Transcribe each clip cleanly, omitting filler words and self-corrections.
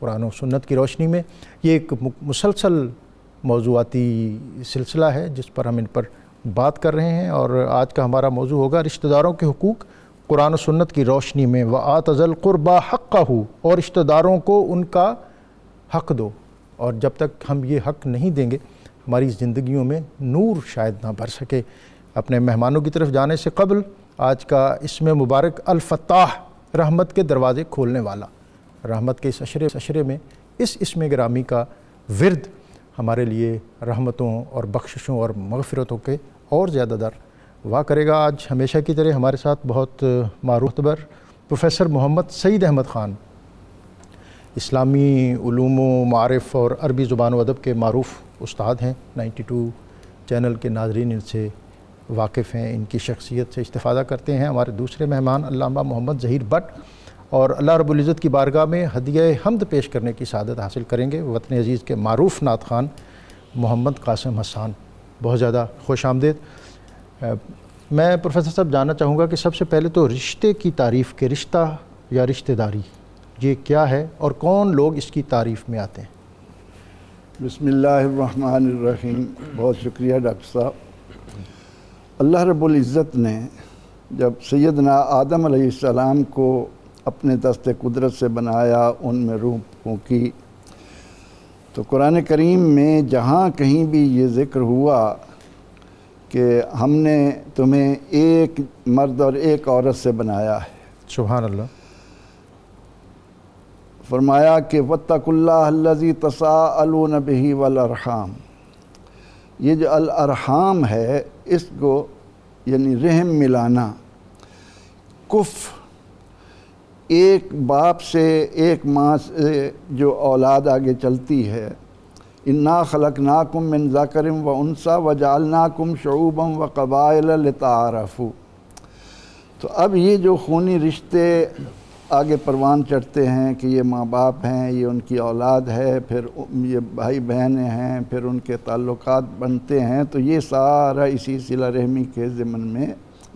قرآن و سنت کی روشنی میں۔ یہ ایک مسلسل موضوعاتی سلسلہ ہے جس پر ہم ان پر بات کر رہے ہیں، اور آج کا ہمارا موضوع ہوگا رشتہ داروں کے حقوق قرآن و سنت کی روشنی میں۔ وَآتَ ذَا الْقُرْبَىٰ حَقَّهُ، اور رشتہ داروں کو ان کا حق دو، اور جب تک ہم یہ حق نہیں دیں گے ہماری زندگیوں میں نور شاید نہ بھر سکے۔ اپنے مہمانوں کی طرف جانے سے قبل آج کا اسم مبارک الفتاح، رحمت کے دروازے کھولنے والا، رحمت کے اس عشرے میں اس اسم گرامی کا ورد ہمارے لیے رحمتوں اور بخششوں اور مغفرتوں کے اور زیادہ در وا کرے گا۔ آج ہمیشہ کی طرح ہمارے ساتھ بہت معروف پروفیسر محمد سعید احمد خان، اسلامی علوم و معارف اور عربی زبان و ادب کے معروف استاد ہیں۔ 92 چینل کے ناظرین ان سے واقف ہیں، ان کی شخصیت سے استفادہ کرتے ہیں۔ ہمارے دوسرے مہمان علامہ محمد ظہیر بٹ، اور اللہ رب العزت کی بارگاہ میں ہدیہ حمد پیش کرنے کی سعادت حاصل کریں گے وطن عزیز کے معروف نعت خوان محمد قاسم حسان۔ بہت زیادہ خوش آمدید۔ میں پروفیسر صاحب جاننا چاہوں گا کہ سب سے پہلے تو رشتے کی تعریف کے، رشتہ یا رشتہ داری یہ کیا ہے اور کون لوگ اس کی تعریف میں آتے ہیں؟ بسم اللہ الرحمن الرحیم۔ بہت شکریہ ڈاکٹر صاحب۔ اللہ رب العزت نے جب سیدنا آدم علیہ السلام کو اپنے دست قدرت سے بنایا، ان میں روح پھونکی، تو قرآن کریم میں جہاں کہیں بھی یہ ذکر ہوا کہ ہم نے تمہیں ایک مرد اور ایک عورت سے بنایا ہے، سبحان اللہ، فرمایا کہ وَاتَّقُوا اللَّهَ الَّذِي تَسَاءَلُونَ بِهِ وَالْأَرْحَامَ۔ یہ جو الارحام ہے، اس کو یعنی رحم ملانا، کف، ایک باپ سے ایک ماں سے جو اولاد آگے چلتی ہے، اِنَّا خَلَقْنَاكُم مِّن ذَكَرٍ وَأُنثىٰ وَجَعَلْنَاكُمْ شُعُوبًا وَقَبَائِلَ لِتَعَارَفُوا۔ تو اب یہ جو خونی رشتے آگے پروان چڑھتے ہیں کہ یہ ماں باپ ہیں، یہ ان کی اولاد ہے، پھر یہ بھائی بہنیں ہیں، پھر ان کے تعلقات بنتے ہیں، تو یہ سارا اسی صلہ رحمی کے ضمن میں،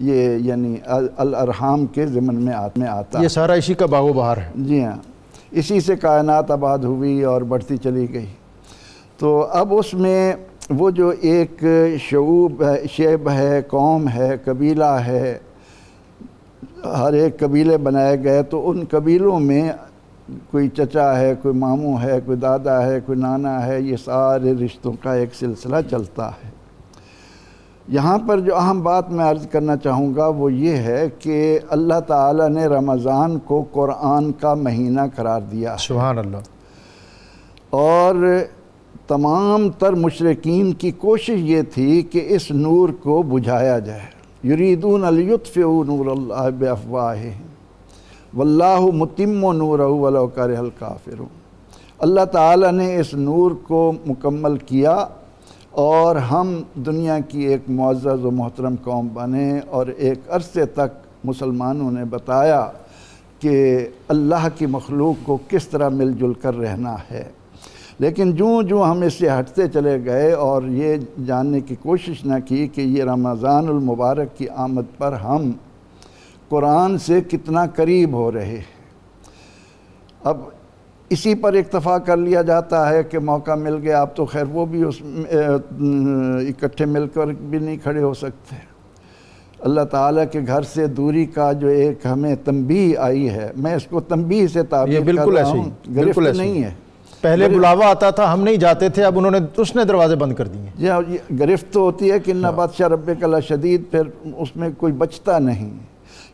یہ یعنی الارحام کے ضمن میں آتا ہے۔ یہ سارا اسی کا باغ و بہار ہے۔ جی ہاں، اسی سے کائنات آباد ہوئی اور بڑھتی چلی گئی۔ تو اب اس میں وہ جو ایک شعب ہے، قوم ہے، قبیلہ ہے، ہر ایک قبیلے بنائے گئے، تو ان قبیلوں میں کوئی چچا ہے، کوئی ماموں ہے، کوئی دادا ہے، کوئی نانا ہے، یہ سارے رشتوں کا ایک سلسلہ چلتا ہے۔ یہاں پر جو اہم بات میں عرض کرنا چاہوں گا وہ یہ ہے کہ اللہ تعالیٰ نے رمضان کو قرآن کا مہینہ قرار دیا، سبحان اللہ، اور تمام تر مشرکین کی کوشش یہ تھی کہ اس نور کو بجھایا جائے۔ یریدون لیطفئوا نور اللہ بافواہہم واللہ متم نورہ ولو کرہ الکافرون۔ اللہ تعالیٰ نے اس نور کو مکمل کیا اور ہم دنیا کی ایک معزز و محترم قوم بنے، اور ایک عرصے تک مسلمانوں نے بتایا کہ اللہ کی مخلوق کو کس طرح مل جل کر رہنا ہے۔ لیکن جو ہم اس سے ہٹتے چلے گئے اور یہ جاننے کی کوشش نہ کی کہ یہ رمضان المبارک کی آمد پر ہم قرآن سے کتنا قریب ہو رہے ہیں، اب اسی پر اکتفا کر لیا جاتا ہے کہ موقع مل گیا، اب تو خیر وہ بھی اس اکٹھے مل کر بھی نہیں کھڑے ہو سکتے۔ اللہ تعالیٰ کے گھر سے دوری کا جو ایک ہمیں تنبیہ آئی ہے، میں اس کو تنبیہ سے تعبیر کر رہا ہوں، گرفت نہیں ہے۔ پہلے بلاوا آتا تھا، ہم نہیں جاتے تھے، اب انہوں نے اس نے دروازے بند کر دیے۔ جی ہاں، گرفت تو ہوتی ہے کہ اِنَّ بَطْشَ رَبِّكَ لَشَدِيدٌ، پھر اس میں کوئی بچتا نہیں۔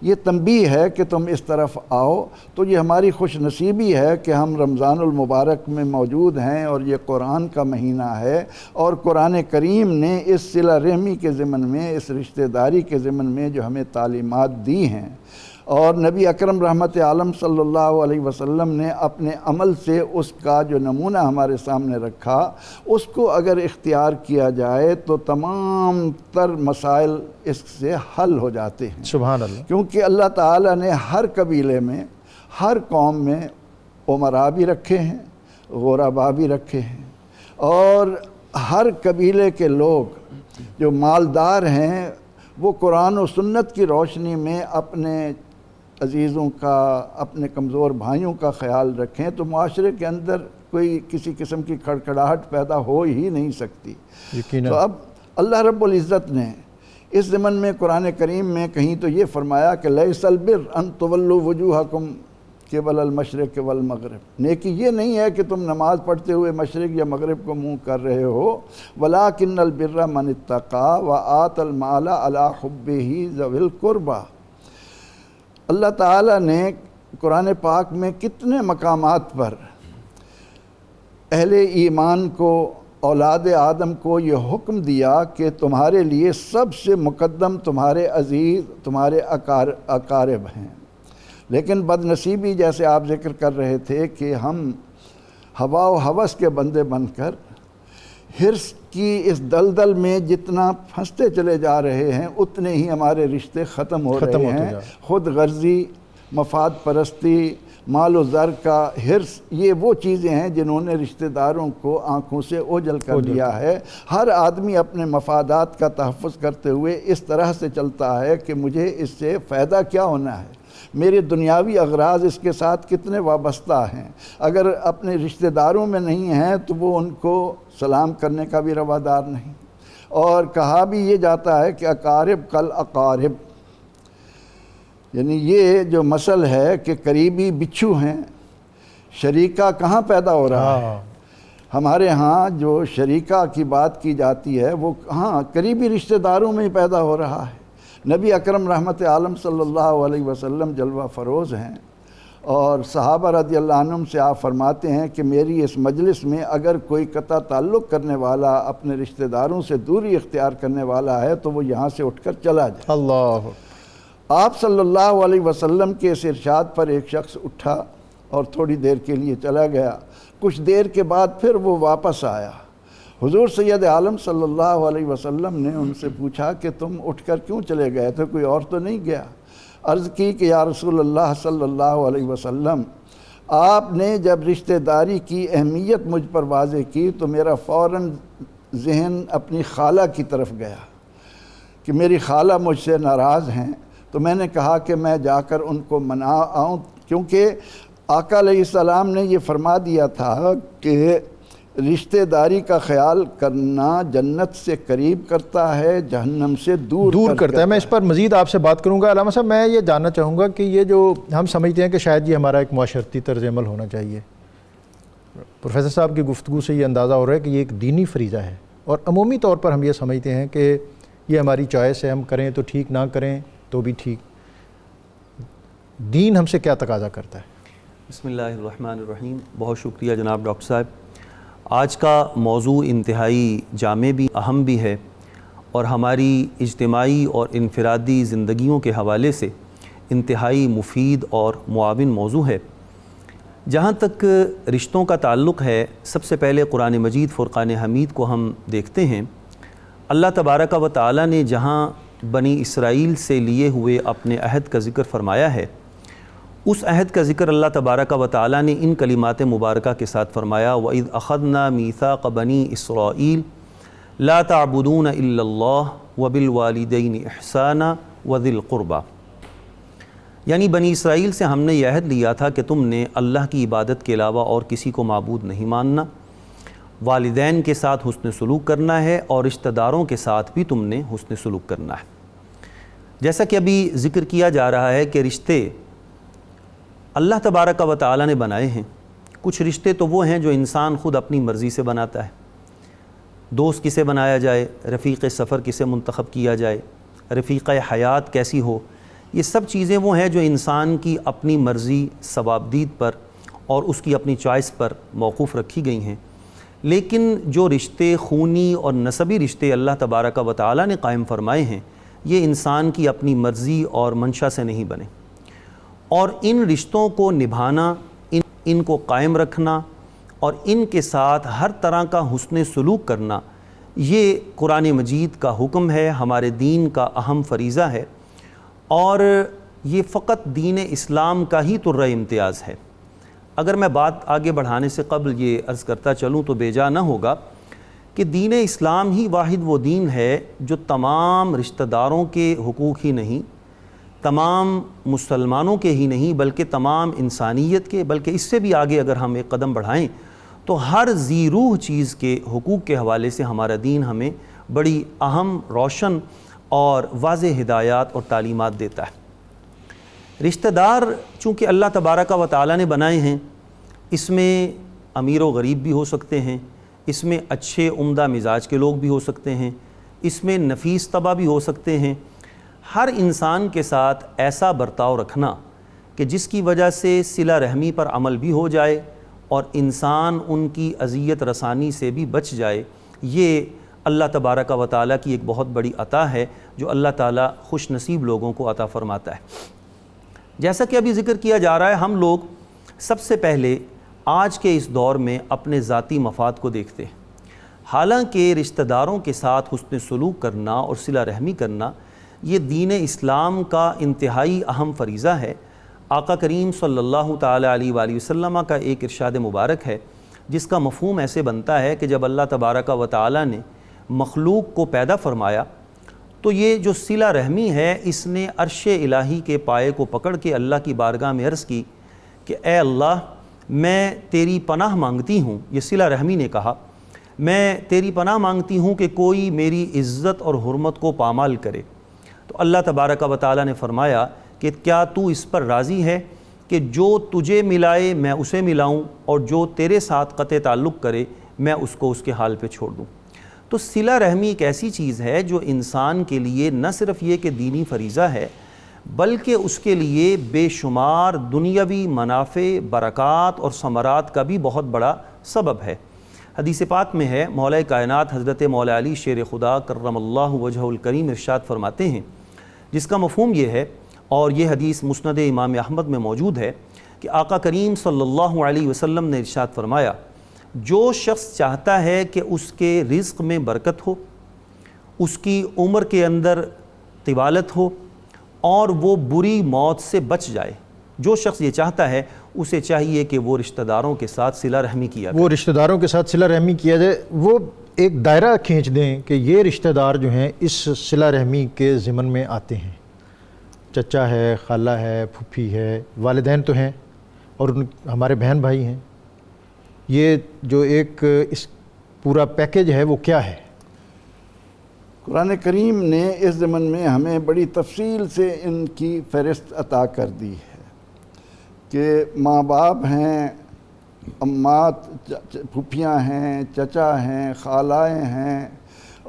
یہ تنبیہ ہے کہ تم اس طرف آؤ، تو یہ ہماری خوش نصیبی ہے کہ ہم رمضان المبارک میں موجود ہیں، اور یہ قرآن کا مہینہ ہے، اور قرآن کریم نے اس صلہ رحمی کے ضمن میں، اس رشتہ داری کے ضمن میں جو ہمیں تعلیمات دی ہیں، اور نبی اکرم رحمت عالم صلی اللہ علیہ وسلم نے اپنے عمل سے اس کا جو نمونہ ہمارے سامنے رکھا، اس کو اگر اختیار کیا جائے تو تمام تر مسائل اس سے حل ہو جاتے ہیں۔ سبحان اللہ، کیونکہ اللہ تعالیٰ نے ہر قبیلے میں، ہر قوم میں امراء بھی رکھے ہیں، غرباء بھی رکھے ہیں، اور ہر قبیلے کے لوگ جو مالدار ہیں وہ قرآن و سنت کی روشنی میں اپنے عزیزوں کا، اپنے کمزور بھائیوں کا خیال رکھیں تو معاشرے کے اندر کوئی کسی قسم کی کھڑکھڑاہٹ پیدا ہو ہی نہیں سکتی۔ یقیناً۔ تو اب اللہ رب العزت نے اس ضمن میں قرآن کریم میں کہیں تو یہ فرمایا کہ لیس البر ان تولوا وجوہکم قبل المشرق والمغرب، نیکی یہ نہیں ہے کہ تم نماز پڑھتے ہوئے مشرق یا مغرب کو منہ کر رہے ہو، ولکن البر من اتقى وآتى المال على حبه ذوي القربى۔ اللہ تعالیٰ نے قرآن پاک میں کتنے مقامات پر اہل ایمان کو، اولاد آدم کو یہ حکم دیا کہ تمہارے لیے سب سے مقدم تمہارے عزیز، تمہارے اقارب ہیں۔ لیکن بد نصیبی جیسے آپ ذکر کر رہے تھے کہ ہم ہوا و ہوس کے بندے بن کر حرص کی اس دلدل میں جتنا پھنستے چلے جا رہے ہیں اتنے ہی ہمارے رشتے ختم ہو رہے ہیں۔ خود غرضی، مفاد پرستی، مال و زر کا حرص، یہ وہ چیزیں ہیں جنہوں نے رشتہ داروں کو آنکھوں سے اوجھل کر دیا ہے۔ ہر آدمی اپنے مفادات کا تحفظ کرتے ہوئے اس طرح سے چلتا ہے کہ مجھے اس سے فائدہ کیا ہونا ہے، میرے دنیاوی اغراض اس کے ساتھ کتنے وابستہ ہیں۔ اگر اپنے رشتہ داروں میں نہیں ہیں تو وہ ان کو سلام کرنے کا بھی روادار نہیں۔ اور کہا بھی یہ جاتا ہے کہ اقارب کل اقارب، یعنی یہ جو مثل ہے کہ قریبی بچھو ہیں، شریکہ کہاں پیدا ہو رہا ہے؟ ہمارے ہاں جو شریکہ کی بات کی جاتی ہے وہ کہاں، قریبی رشتہ داروں میں ہی پیدا ہو رہا ہے۔ نبی اکرم رحمت عالم صلی اللہ علیہ وسلم جلوہ فروز ہیں، اور صحابہ رضی اللہ عنہم سے آپ فرماتے ہیں کہ میری اس مجلس میں اگر کوئی قطع تعلق کرنے والا، اپنے رشتہ داروں سے دوری اختیار کرنے والا ہے تو وہ یہاں سے اٹھ کر چلا جائے۔ اللہ۔ آپ صلی اللہ علیہ وسلم کے اس ارشاد پر ایک شخص اٹھا اور تھوڑی دیر کے لیے چلا گیا، کچھ دیر کے بعد پھر وہ واپس آیا۔ حضور سید عالم صلی اللہ علیہ وسلم نے ان سے پوچھا کہ تم اٹھ کر کیوں چلے گئے تھے، کوئی اور تو نہیں گیا؟ عرض کی کہ یا رسول اللہ صلی اللہ علیہ وسلم، آپ نے جب رشتہ داری کی اہمیت مجھ پر واضح کی تو میرا فوراً ذہن اپنی خالہ کی طرف گیا کہ میری خالہ مجھ سے ناراض ہیں، تو میں نے کہا کہ میں جا کر ان کو منا آؤں، کیونکہ آقا علیہ السلام نے یہ فرما دیا تھا کہ رشتہ داری کا خیال کرنا جنت سے قریب کرتا ہے، جہنم سے دور کرتا ہے۔ میں اس پر مزید آپ سے بات کروں گا۔ علامہ صاحب، میں یہ جاننا چاہوں گا کہ یہ جو ہم سمجھتے ہیں کہ شاید یہ ہمارا ایک معاشرتی طرز عمل ہونا چاہیے، پروفیسر صاحب کی گفتگو سے یہ اندازہ ہو رہا ہے کہ یہ ایک دینی فریضہ ہے، اور عمومی طور پر ہم یہ سمجھتے ہیں کہ یہ ہماری چوائس ہے، ہم کریں تو ٹھیک، نہ کریں تو بھی ٹھیک۔ دین ہم سے کیا تقاضا کرتا ہے؟ بسم اللہ الرحمن الرحیم۔ بہت شکریہ جناب ڈاکٹر صاحب۔ آج کا موضوع انتہائی جامع بھی، اہم بھی ہے، اور ہماری اجتماعی اور انفرادی زندگیوں کے حوالے سے انتہائی مفید اور معاون موضوع ہے۔ جہاں تک رشتوں کا تعلق ہے، سب سے پہلے قرآن مجید فرقان حمید کو ہم دیکھتے ہیں۔ اللہ تبارک و تعالی نے جہاں بنی اسرائیل سے لیے ہوئے اپنے عہد کا ذکر فرمایا ہے، اس عہد کا ذکر اللہ تبارک و تعالی نے ان کلمات مبارکہ کے ساتھ فرمایا، وَإِذْ أَخَذْنَا مِيثَاقَ بَنِي إِسْرَائِيلَ لَا تَعْبُدُونَ إِلَّا اللَّهَ وَبِالْوَالِدَيْنِ إِحْسَانًا وَذِي الْقُرْبَى، یعنی بنی اسرائیل سے ہم نے یہ عہد لیا تھا کہ تم نے اللہ کی عبادت کے علاوہ اور کسی کو معبود نہیں ماننا، والدین کے ساتھ حسن سلوک کرنا ہے، اور رشتہ داروں کے ساتھ بھی تم نے حسن سلوک کرنا ہے۔ جیسا کہ ابھی ذکر کیا جا رہا ہے کہ رشتے اللہ تبارک و تعالی نے بنائے ہیں۔ کچھ رشتے تو وہ ہیں جو انسان خود اپنی مرضی سے بناتا ہے۔ دوست کسے بنایا جائے، رفیق سفر کسے منتخب کیا جائے، رفیق حیات کیسی ہو، یہ سب چیزیں وہ ہیں جو انسان کی اپنی مرضی، ثوابدید پر اور اس کی اپنی چوائس پر موقوف رکھی گئی ہیں۔ لیکن جو رشتے خونی اور نسبی رشتے اللہ تبارک و تعالی نے قائم فرمائے ہیں، یہ انسان کی اپنی مرضی اور منشا سے نہیں بنے، اور ان رشتوں کو نبھانا، ان کو قائم رکھنا اور ان کے ساتھ ہر طرح کا حسن سلوک کرنا، یہ قرآن مجید کا حکم ہے، ہمارے دین کا اہم فریضہ ہے، اور یہ فقط دین اسلام کا ہی طرۂ امتیاز ہے۔ اگر میں بات آگے بڑھانے سے قبل یہ عرض کرتا چلوں تو بے جا نہ ہوگا کہ دین اسلام ہی واحد وہ دین ہے جو تمام رشتہ داروں کے حقوق ہی نہیں، تمام مسلمانوں کے ہی نہیں بلکہ تمام انسانیت کے، بلکہ اس سے بھی آگے اگر ہم ایک قدم بڑھائیں تو ہر ذی روح چیز کے حقوق کے حوالے سے ہمارا دین ہمیں بڑی اہم، روشن اور واضح ہدایات اور تعلیمات دیتا ہے۔ رشتہ دار چونکہ اللہ تبارک و تعالیٰ نے بنائے ہیں، اس میں امیر و غریب بھی ہو سکتے ہیں، اس میں اچھے عمدہ مزاج کے لوگ بھی ہو سکتے ہیں، اس میں نفیس طبع بھی ہو سکتے ہیں۔ ہر انسان کے ساتھ ایسا برتاؤ رکھنا کہ جس کی وجہ سے صلہ رحمی پر عمل بھی ہو جائے اور انسان ان کی اذیت رسانی سے بھی بچ جائے، یہ اللہ تبارک و تعالیٰ کی ایک بہت بڑی عطا ہے جو اللہ تعالیٰ خوش نصیب لوگوں کو عطا فرماتا ہے۔ جیسا کہ ابھی ذکر کیا جا رہا ہے، ہم لوگ سب سے پہلے آج کے اس دور میں اپنے ذاتی مفاد کو دیکھتے ہیں، حالانکہ رشتہ داروں کے ساتھ حسن سلوک کرنا اور صلہ رحمی کرنا یہ دین اسلام کا انتہائی اہم فریضہ ہے۔ آقا کریم صلی اللہ تعالیٰ علیہ وآلہ وسلم کا ایک ارشاد مبارک ہے جس کا مفہوم ایسے بنتا ہے کہ جب اللہ تبارک و تعالیٰ نے مخلوق کو پیدا فرمایا تو یہ جو صلہ رحمی ہے اس نے عرش الہی کے پائے کو پکڑ کے اللہ کی بارگاہ میں عرض کی کہ اے اللہ، میں تیری پناہ مانگتی ہوں، یہ صلہ رحمی نے کہا، میں تیری پناہ مانگتی ہوں کہ کوئی میری عزت اور حرمت کو پامال کرے۔ تو اللہ تبارک و تعالیٰ نے فرمایا کہ کیا تو اس پر راضی ہے کہ جو تجھے ملائے میں اسے ملاؤں اور جو تیرے ساتھ قطع تعلق کرے میں اس کو اس کے حال پہ چھوڑ دوں۔ تو صلہ رحمی ایک ایسی چیز ہے جو انسان کے لیے نہ صرف یہ کہ دینی فریضہ ہے بلکہ اس کے لیے بے شمار دنیاوی منافع، برکات اور ثمرات کا بھی بہت بڑا سبب ہے۔ حدیث پاک میں ہے، مولا کائنات حضرت مولا علی شیر خدا کرم اللہ وجہہ الکریم ارشاد فرماتے ہیں، جس کا مفہوم یہ ہے، اور یہ حدیث مسند امام احمد میں موجود ہے، کہ آقا کریم صلی اللہ علیہ وسلم نے ارشاد فرمایا، جو شخص چاہتا ہے کہ اس کے رزق میں برکت ہو، اس کی عمر کے اندر طوالت ہو اور وہ بری موت سے بچ جائے، جو شخص یہ چاہتا ہے اسے چاہیے کہ وہ رشتہ داروں کے ساتھ صلہ رحمی کیا کرے۔ وہ رشتہ داروں کے ساتھ صلہ رحمی کیا جائے، وہ ایک دائرہ کھینچ دیں کہ یہ رشتہ دار جو ہیں اس صلہ رحمی کے ضمن میں آتے ہیں۔ چچا ہے، خالہ ہے، پھوپھی ہے، والدین تو ہیں اور ہمارے بہن بھائی ہیں۔ یہ جو ایک اس پورا پیکج ہے وہ کیا ہے؟ قرآن کریم نے اس ضمن میں ہمیں بڑی تفصیل سے ان کی فہرست عطا کر دی ہے کہ ماں باپ ہیں، امات، پھوپھیاں ہیں، چچا ہیں، خالائیں ہیں،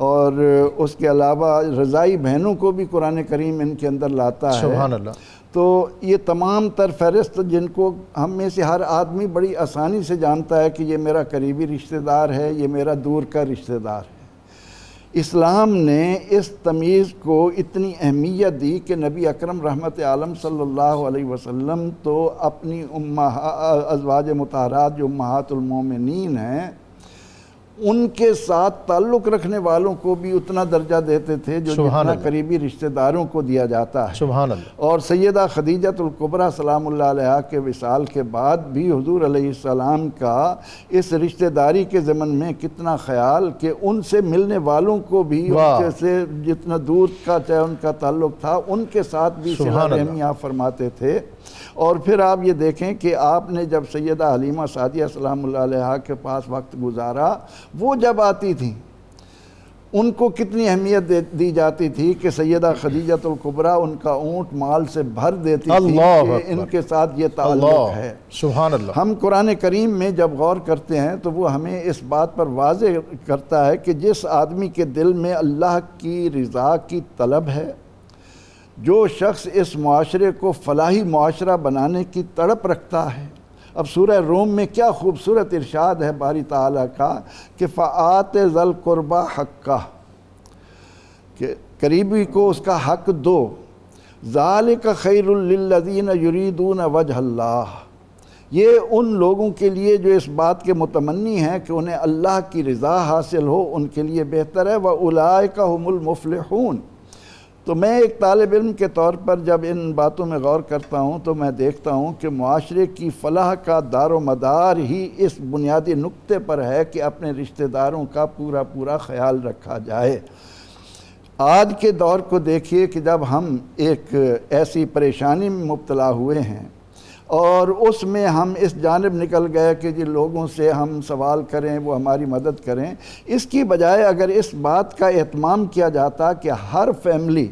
اور اس کے علاوہ رضائی بہنوں کو بھی قرآن کریم ان کے اندر لاتا ہے۔ سبحان اللہ۔ تو یہ تمام تر فہرست جن کو ہم میں سے ہر آدمی بڑی آسانی سے جانتا ہے کہ یہ میرا قریبی رشتہ دار ہے، یہ میرا دور کا رشتہ دار ہے۔ اسلام نے اس تمیز کو اتنی اہمیت دی کہ نبی اکرم رحمت عالم صلی اللہ علیہ وسلم تو اپنی ازواج مطہرات جو امہات المومنین ہیں ان کے ساتھ تعلق رکھنے والوں کو بھی اتنا درجہ دیتے تھے جو جتنا قریبی رشتہ داروں کو دیا جاتا ہے۔ سبحان اللہ۔ اور سیدہ خدیجۃ الکبریٰ سلام اللہ علیہا کے وصال کے بعد بھی حضور علیہ السلام کا اس رشتہ داری کے ضمن میں کتنا خیال کہ ان سے ملنے والوں کو بھی ان سے جتنا دور کا چاہے ان کا تعلق تھا ان کے ساتھ بھی صلہ رحمی آپ فرماتے تھے۔ اور پھر آپ یہ دیکھیں کہ آپ نے جب سیدہ حلیمہ سعدیہ سلام اللہ علیہا کے پاس وقت گزارا، وہ جب آتی تھیں ان کو کتنی اہمیت دی جاتی تھی کہ سیدہ خدیجۃ الکبریٰ ان کا اونٹ مال سے بھر دیتی تھی کہ ان کے ساتھ یہ تعلق ہے۔ سبحان اللہ۔ ہم قرآن کریم میں جب غور کرتے ہیں تو وہ ہمیں اس بات پر واضح کرتا ہے کہ جس آدمی کے دل میں اللہ کی رضا کی طلب ہے، جو شخص اس معاشرے کو فلاحی معاشرہ بنانے کی تڑپ رکھتا ہے۔ اب سورہ روم میں کیا خوبصورت ارشاد ہے باری تعالیٰ کا کہ فَآتِ ذَا الْقُرْبَى حَقَّهُ، کہ قریبی کو اس کا حق دو، ذَلِكَ خَيْرٌ لِّلَّذِينَ يُرِيدُونَ وَجْهَ اللَّهِ، یہ ان لوگوں کے لیے جو اس بات کے متمنی ہیں کہ انہیں اللہ کی رضا حاصل ہو، ان کے لیے بہتر ہے۔ وَأُولَئِكَ هُمُ الْمُفْلِحُونَ۔ تو میں ایک طالب علم کے طور پر جب ان باتوں میں غور کرتا ہوں تو میں دیکھتا ہوں کہ معاشرے کی فلاح کا دار و مدار ہی اس بنیادی نقطے پر ہے کہ اپنے رشتہ داروں کا پورا خیال رکھا جائے۔ آج کے دور کو دیکھیے کہ جب ہم ایک ایسی پریشانی میں مبتلا ہوئے ہیں اور اس میں ہم اس جانب نکل گئے کہ جی لوگوں سے ہم سوال کریں، وہ ہماری مدد کریں، اس کی بجائے اگر اس بات کا اہتمام کیا جاتا کہ ہر فیملی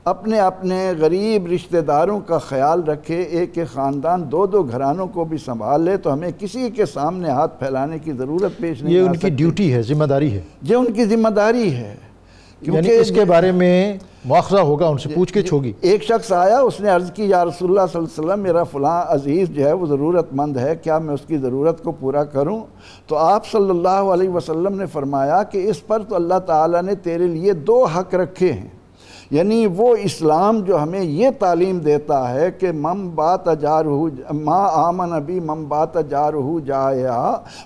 اپنے اپنے غریب رشتہ داروں کا خیال رکھے، ایک ایک خاندان دو دو گھرانوں کو بھی سنبھال لے، تو ہمیں کسی کے سامنے ہاتھ پھیلانے کی ضرورت پیش نہیں یہ آ ان کی سکتی۔ ڈیوٹی ہے، ذمہ داری ہے، یہ ان کی ذمہ داری ہے، یعنی اس کے بارے میں مواخذہ ہوگا، ان سے پوچھ گچھ ہوگی۔ ایک شخص آیا، اس نے عرض کی یا رسول اللہ صلی اللہ علیہ وسلم میرا فلاں عزیز جو ہے وہ ضرورت مند ہے، کیا میں اس کی ضرورت کو پورا کروں؟ تو آپ صلی اللہ علیہ وسلم نے فرمایا کہ اس پر تو اللہ تعالیٰ نے تیرے لیے 2 حق رکھے ہیں، یعنی وہ اسلام جو ہمیں یہ تعلیم دیتا ہے کہ من بات جارہ ما آمن بی من بات جارہ جائع،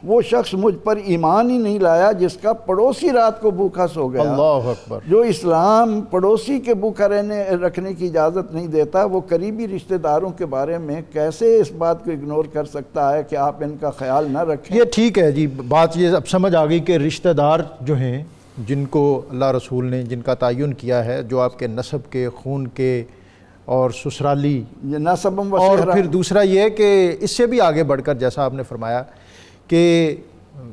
وہ شخص مجھ پر ایمان ہی نہیں لایا جس کا پڑوسی رات کو بھوکا سو گیا۔ اللہ اکبر۔ جو اسلام پڑوسی کے بھوکا رکھنے کی اجازت نہیں دیتا، وہ قریبی رشتہ داروں کے بارے میں کیسے اس بات کو اگنور کر سکتا ہے کہ آپ ان کا خیال نہ رکھیں؟ یہ ٹھیک ہے جی، بات یہ اب سمجھ آ گئی کہ رشتہ دار جو ہیں جن کو اللہ رسول نے جن کا تعین کیا ہے، جو آپ کے نسب کے، خون کے اور سسرالی، یہ نسبم و اور صہرا۔ پھر دوسرا یہ ہے کہ اس سے بھی آگے بڑھ کر جیسا آپ نے فرمایا کہ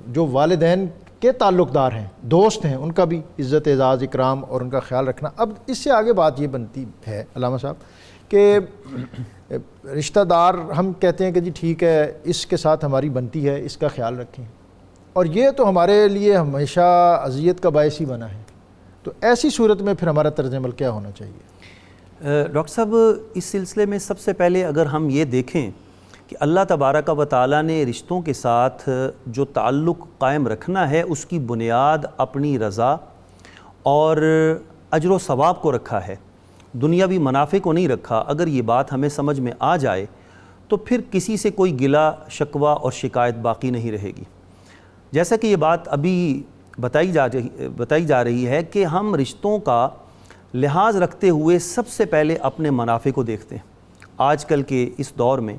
جو والدین کے تعلق دار ہیں، دوست ہیں، ان کا بھی عزت اعزاز اکرام اور ان کا خیال رکھنا۔ اب اس سے آگے بات یہ بنتی ہے علامہ صاحب کہ رشتہ دار ہم کہتے ہیں کہ جی ٹھیک ہے، اس کے ساتھ ہماری بنتی ہے، اس کا خیال رکھیں، اور یہ تو ہمارے لیے ہمیشہ اذیت کا باعث ہی بنا ہے، تو ایسی صورت میں پھر ہمارا طرز عمل کیا ہونا چاہیے؟ ڈاکٹر صاحب اس سلسلے میں سب سے پہلے اگر ہم یہ دیکھیں کہ اللہ تبارک و تعالیٰ نے رشتوں کے ساتھ جو تعلق قائم رکھنا ہے اس کی بنیاد اپنی رضا اور اجر و ثواب کو رکھا ہے، دنیاوی منافع کو نہیں رکھا۔ اگر یہ بات ہمیں سمجھ میں آ جائے تو پھر کسی سے کوئی گلہ شکوہ اور شکایت باقی نہیں رہے گی۔ جیسا کہ یہ بات ابھی بتائی جا رہی ہے کہ ہم رشتوں کا لحاظ رکھتے ہوئے سب سے پہلے اپنے منافع کو دیکھتے ہیں۔ آج کل کے اس دور میں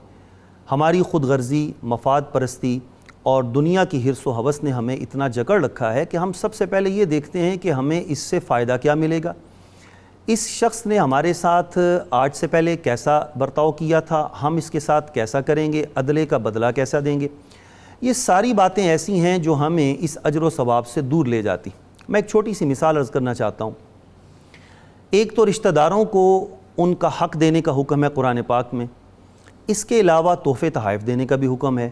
ہماری خود غرضی، مفاد پرستی اور دنیا کی حرص و ہوس نے ہمیں اتنا جکڑ رکھا ہے کہ ہم سب سے پہلے یہ دیکھتے ہیں کہ ہمیں اس سے فائدہ کیا ملے گا، اس شخص نے ہمارے ساتھ آج سے پہلے کیسا برتاؤ کیا تھا، ہم اس کے ساتھ کیسا کریں گے، عدلے کا بدلہ کیسا دیں گے۔ یہ ساری باتیں ایسی ہیں جو ہمیں اس اجر و ثواب سے دور لے جاتی۔ میں ایک چھوٹی سی مثال عرض کرنا چاہتا ہوں۔ ایک تو رشتہ داروں کو ان کا حق دینے کا حکم ہے قرآن پاک میں، اس کے علاوہ تحفے تحائف دینے کا بھی حکم ہے،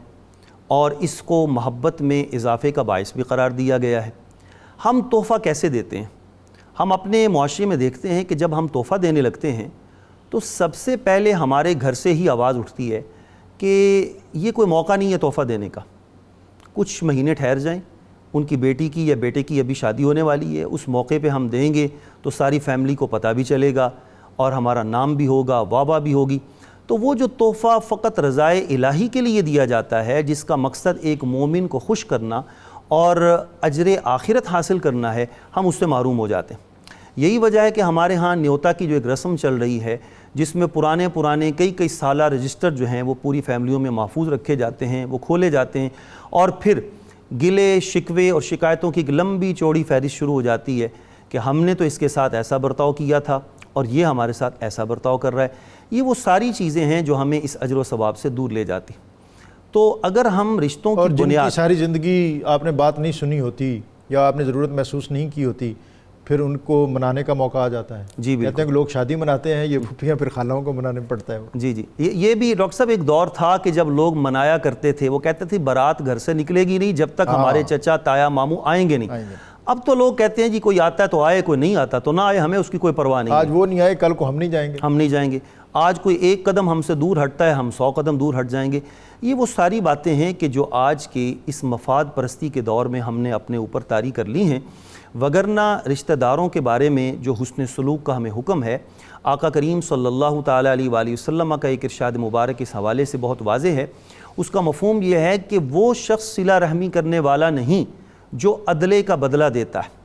اور اس کو محبت میں اضافے کا باعث بھی قرار دیا گیا ہے۔ ہم تحفہ کیسے دیتے ہیں؟ ہم اپنے معاشرے میں دیکھتے ہیں کہ جب ہم تحفہ دینے لگتے ہیں تو سب سے پہلے ہمارے گھر سے ہی آواز اٹھتی ہے کہ یہ کوئی موقع نہیں ہے تحفہ دینے کا، کچھ مہینے ٹھہر جائیں، ان کی بیٹی کی یا بیٹے کی ابھی شادی ہونے والی ہے، اس موقع پہ ہم دیں گے تو ساری فیملی کو پتہ بھی چلے گا اور ہمارا نام بھی ہوگا، واہ بھی ہوگی۔ تو وہ جو تحفہ فقط رضائے الہی کے لیے دیا جاتا ہے، جس کا مقصد ایک مومن کو خوش کرنا اور اجر آخرت حاصل کرنا ہے، ہم اس سے محروم ہو جاتے ہیں۔ یہی وجہ ہے کہ ہمارے ہاں نیوتا کی جو ایک رسم چل رہی ہے، جس میں پرانے کئی سالہ رجسٹر جو ہیں وہ پوری فیملیوں میں محفوظ رکھے جاتے ہیں، وہ کھولے جاتے ہیں، اور پھر گلے شکوے اور شکایتوں کی ایک لمبی چوڑی فہرست شروع ہو جاتی ہے کہ ہم نے تو اس کے ساتھ ایسا برتاؤ کیا تھا اور یہ ہمارے ساتھ ایسا برتاؤ کر رہا ہے۔ یہ وہ ساری چیزیں ہیں جو ہمیں اس اجر و ثواب سے دور لے جاتی۔ تو اگر ہم رشتوں اور کی جن بنیاد کی ساری زندگی آپ نے بات نہیں سنی ہوتی یا آپ نے ضرورت محسوس نہیں کی ہوتی، پھر ان کو منانے کا موقع آ جاتا ہے۔ جی بالکل، کہتے ہیں کہ لوگ شادی مناتے ہیں، یہ پھوپھیاں پھر خالوں کو منانے پڑتا ہے۔ جی یہ بھی ڈاکٹر صاحب ایک دور تھا کہ جب لوگ منایا کرتے تھے، وہ کہتے تھے بارات گھر سے نکلے گی نہیں جب تک ہمارے چچا تایا ماموں آئیں گے نہیں۔ اب تو لوگ کہتے ہیں جی کوئی آتا ہے تو آئے، کوئی نہیں آتا تو نہ آئے، ہمیں اس کی کوئی پرواہ نہیں ہے۔ آج وہ نہیں آئے، کل کو ہم نہیں جائیں گے۔ آج کوئی ایک قدم ہم سے دور ہٹتا ہے، ہم 100 قدم دور ہٹ جائیں گے۔ یہ وہ ساری باتیں ہیں کہ جو آج کے اس مفاد پرستی کے دور میں ہم نے اپنے اوپر طاری کر لی ہیں، وگرنہ رشتہ داروں کے بارے میں جو حسن سلوک کا ہمیں حکم ہے، آقا کریم صلی اللہ تعالیٰ علیہ وآلہ وسلم کا ایک ارشاد مبارک اس حوالے سے بہت واضح ہے۔ اس کا مفہوم یہ ہے کہ وہ شخص صلہ رحمی کرنے والا نہیں جو عدلے کا بدلہ دیتا ہے۔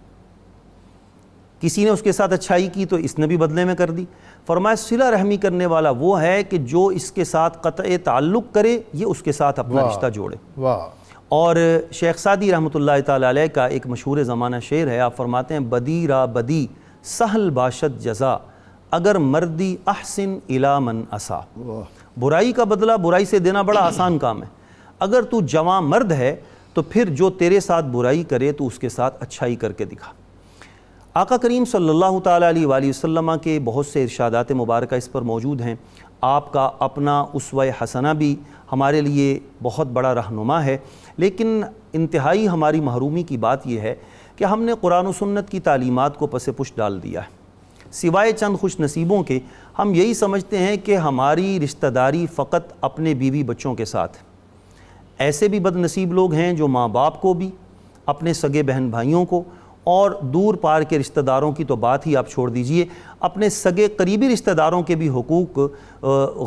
کسی نے اس کے ساتھ اچھائی کی تو اس نے بھی بدلے میں کر دی۔ فرمایا صلہ رحمی کرنے والا وہ ہے کہ جو اس کے ساتھ قطع تعلق کرے، یہ اس کے ساتھ اپنا رشتہ جوڑے۔ اور شیخ سعدی رحمۃ اللہ تعالیٰ علیہ کا ایک مشہور زمانہ شعر ہے، آپ فرماتے ہیں بدی را بدی سہل باشد جزا اگر مردی احسن الی من اسا. برائی کا بدلہ برائی سے دینا بڑا آسان کام ہے. اگر تو جوان مرد ہے تو پھر جو تیرے ساتھ برائی کرے تو اس کے ساتھ اچھائی کر کے دکھا. آقا کریم صلی اللہ تعالیٰ علیہ وآلہ وسلم کے بہت سے ارشادات مبارکہ اس پر موجود ہیں. آپ کا اپنا اسوہ حسنہ بھی ہمارے لیے بہت بڑا رہنما ہے. لیکن انتہائی ہماری محرومی کی بات یہ ہے کہ ہم نے قرآن و سنت کی تعلیمات کو پس پش ڈال دیا ہے. سوائے چند خوش نصیبوں کے ہم یہی سمجھتے ہیں کہ ہماری رشتہ داری فقط اپنے بیوی بچوں کے ساتھ. ایسے بھی بد نصیب لوگ ہیں جو ماں باپ کو بھی، اپنے سگے بہن بھائیوں کو، اور دور پار کے رشتہ داروں کی تو بات ہی آپ چھوڑ دیجئے، اپنے سگے قریبی رشتہ داروں کے بھی حقوق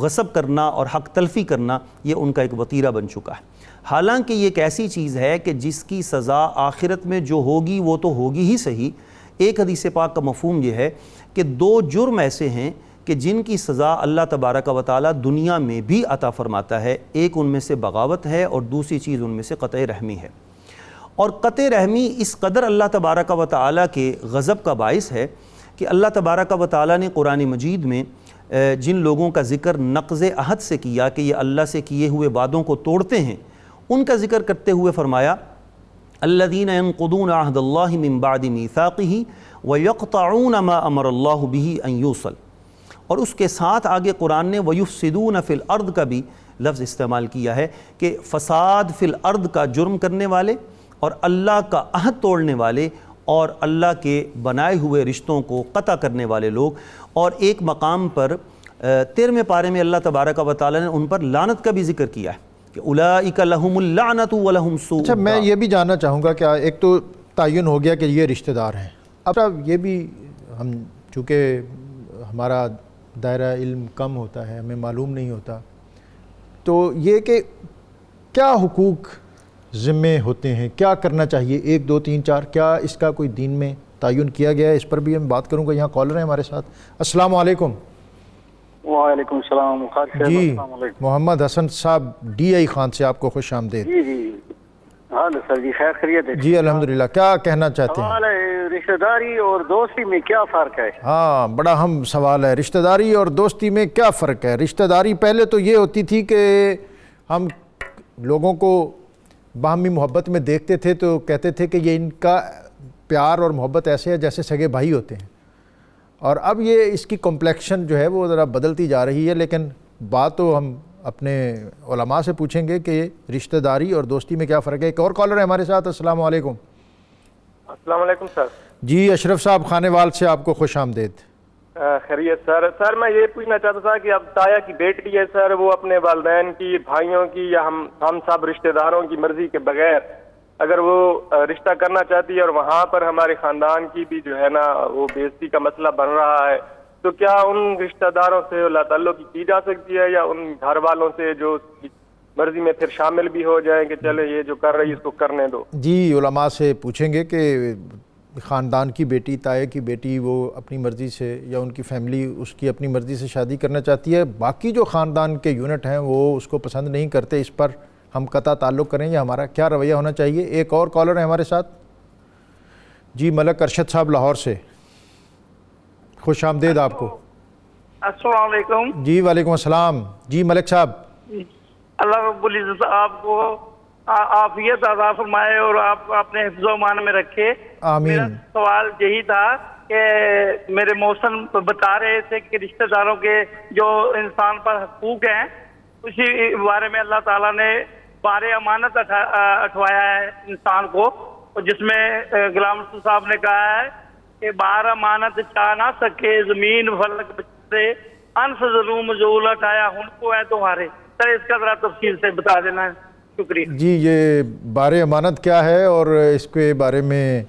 غصب کرنا اور حق تلفی کرنا یہ ان کا ایک وتیرہ بن چکا ہے. حالانکہ یہ ایک ایسی چیز ہے کہ جس کی سزا آخرت میں جو ہوگی وہ تو ہوگی ہی صحیح. ایک حدیث پاک کا مفہوم یہ ہے کہ 2 جرم ایسے ہیں کہ جن کی سزا اللہ تبارک و تعالیٰ دنیا میں بھی عطا فرماتا ہے. ایک ان میں سے بغاوت ہے اور دوسری چیز ان میں سے قطع رحمی ہے. اور قطع رحمی اس قدر اللہ تبارک و تعالیٰ کے غضب کا باعث ہے کہ اللہ تبارک و تعالیٰ نے قرآن مجید میں جن لوگوں کا ذکر نقض عہد سے کیا کہ یہ اللہ سے کیے ہوئے وعدوں کو توڑتے ہیں، ان کا ذکر کرتے ہوئے فرمایا الذین ينقضون عہد اللہ من بعد میثاقہ ویقطعون ما امر اللہ بہ ان یوصل. اور اس کے ساتھ آگے قرآن نے ویفسدون فی الارض کا بھی لفظ استعمال کیا ہے کہ فساد فی الارض کا جرم کرنے والے اور اللہ کا عہد توڑنے والے اور اللہ کے بنائے ہوئے رشتوں کو قطع کرنے والے لوگ. اور ایک مقام پر 13ویں پارے میں اللہ تبارک و تعالیٰ نے ان پر لعنت کا بھی ذکر کیا ہے کہ اولئک لہم اللعنۃ ولہم سوء. اچھا، میں یہ بھی جاننا چاہوں گا کہ ایک تو تعین ہو گیا کہ یہ رشتہ دار ہیں. اب یہ بھی ہم چونکہ ہمارا دائرہ علم کم ہوتا ہے، ہمیں معلوم نہیں ہوتا، تو یہ کہ کیا حقوق ذمے ہوتے ہیں، کیا کرنا چاہیے، 1 2 3 4، کیا اس کا کوئی دین میں تعین کیا گیا ہے؟ اس پر بھی ہم بات کروں گا. یہاں کالر ہیں ہمارے ساتھ. السلام علیکم. وعلیکم السلام. جی محمد حسن صاحب ڈی آئی خان سے آپ کو خوش آمدید. جی ہاں سر جی، خیر خیریت ہے؟ جی الحمدللہ. کیا کہنا چاہتے ہیں؟ سوال ہے رشتہ داری اور دوستی میں کیا فرق ہے؟ ہاں، بڑا اہم سوال ہے. رشتہ داری اور دوستی میں کیا فرق ہے؟ رشتہ داری پہلے تو یہ ہوتی تھی کہ ہم لوگوں کو باہمی محبت میں دیکھتے تھے تو کہتے تھے کہ یہ ان کا پیار اور محبت ایسے ہے جیسے سگے بھائی ہوتے ہیں. اور اب یہ اس کی کمپلیکشن جو ہے وہ ذرا بدلتی جا رہی ہے. لیکن بات تو ہم اپنے علماء سے پوچھیں گے کہ رشتہ داری اور دوستی میں کیا فرق ہے. ایک اور کالر ہے ہمارے ساتھ. السلام علیکم. السلام علیکم سر. جی اشرف صاحب خانے وال سے آپ کو خوش آمدید. خیریت سر. سر میں یہ پوچھنا چاہتا تھا کہ اب تایا کی بیٹی ہے سر، وہ اپنے والدین کی، بھائیوں کی یا ہم سب رشتہ داروں کی مرضی کے بغیر اگر وہ رشتہ کرنا چاہتی ہے اور وہاں پر ہمارے خاندان کی بھی جو ہے نا وہ بے عزتی کا مسئلہ بن رہا ہے، تو کیا ان رشتہ داروں سے اللہ تعالیٰ کی جا سکتی ہے یا ان گھر والوں سے جو مرضی میں پھر شامل بھی ہو جائیں کہ چلے یہ جو کر رہی ہے اس کو کرنے دو؟ جی علماء سے پوچھیں گے کہ خاندان کی بیٹی، تائے کی بیٹی، وہ اپنی مرضی سے یا ان کی فیملی اس کی اپنی مرضی سے شادی کرنا چاہتی ہے، باقی جو خاندان کے یونٹ ہیں وہ اس کو پسند نہیں کرتے، اس پر ہم قطع تعلق کریں یا ہمارا کیا رویہ ہونا چاہیے؟ ایک اور کالر ہے ہمارے ساتھ. جی ملک ارشد صاحب لاہور سے، خوش آمدید آپ کو. السلام علیکم. جی وعلیکم السلام. جی ملک صاحب. اللہ رب العزت آپ کو عافیت عطا فرمائے اور آپ اپنے حفظ و امان میں رکھے. آمین. میرا سوال یہی تھا کہ میرے محسن بتا رہے تھے کہ رشتہ داروں کے جو انسان پر حقوق ہیں اسی بارے میں اللہ تعالیٰ نے بار امانت اٹھوایا ہے انسان کو، جس میں غلام رسول صاحب نے کہا ہے کہ بار امانت چاہ نہ سکے زمین فلک بچے انف ظلم جو اٹھایا ان کو ہے تمہارے. سر اس کا ذرا تفصیل سے بتا دینا ہے. شکریہ. جی یہ بار امانت کیا ہے اور اس کے بارے میں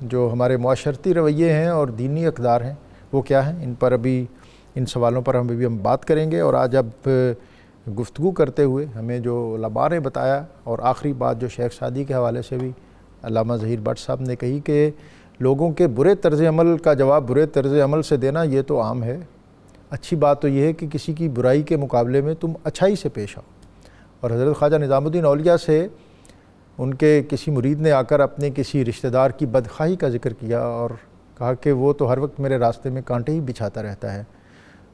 جو ہمارے معاشرتی رویے ہیں اور دینی اقدار ہیں وہ کیا ہیں، ان پر ابھی ان سوالوں پر ہم بات کریں گے. اور آج اب گفتگو کرتے ہوئے ہمیں جو علماء نے بتایا اور آخری بات جو شیخ سعدی کے حوالے سے بھی علامہ ظہیر بٹ صاحب نے کہی کہ لوگوں کے برے طرز عمل کا جواب برے طرز عمل سے دینا یہ تو عام ہے. اچھی بات تو یہ ہے کہ کسی کی برائی کے مقابلے میں تم اچھائی سے پیش آؤ. اور حضرت خواجہ نظام الدین اولیاء سے ان کے کسی مرید نے آ کر اپنے کسی رشتہ دار کی بدخواہی کا ذکر کیا اور کہا کہ وہ تو ہر وقت میرے راستے میں کانٹے ہی بچھاتا رہتا ہے.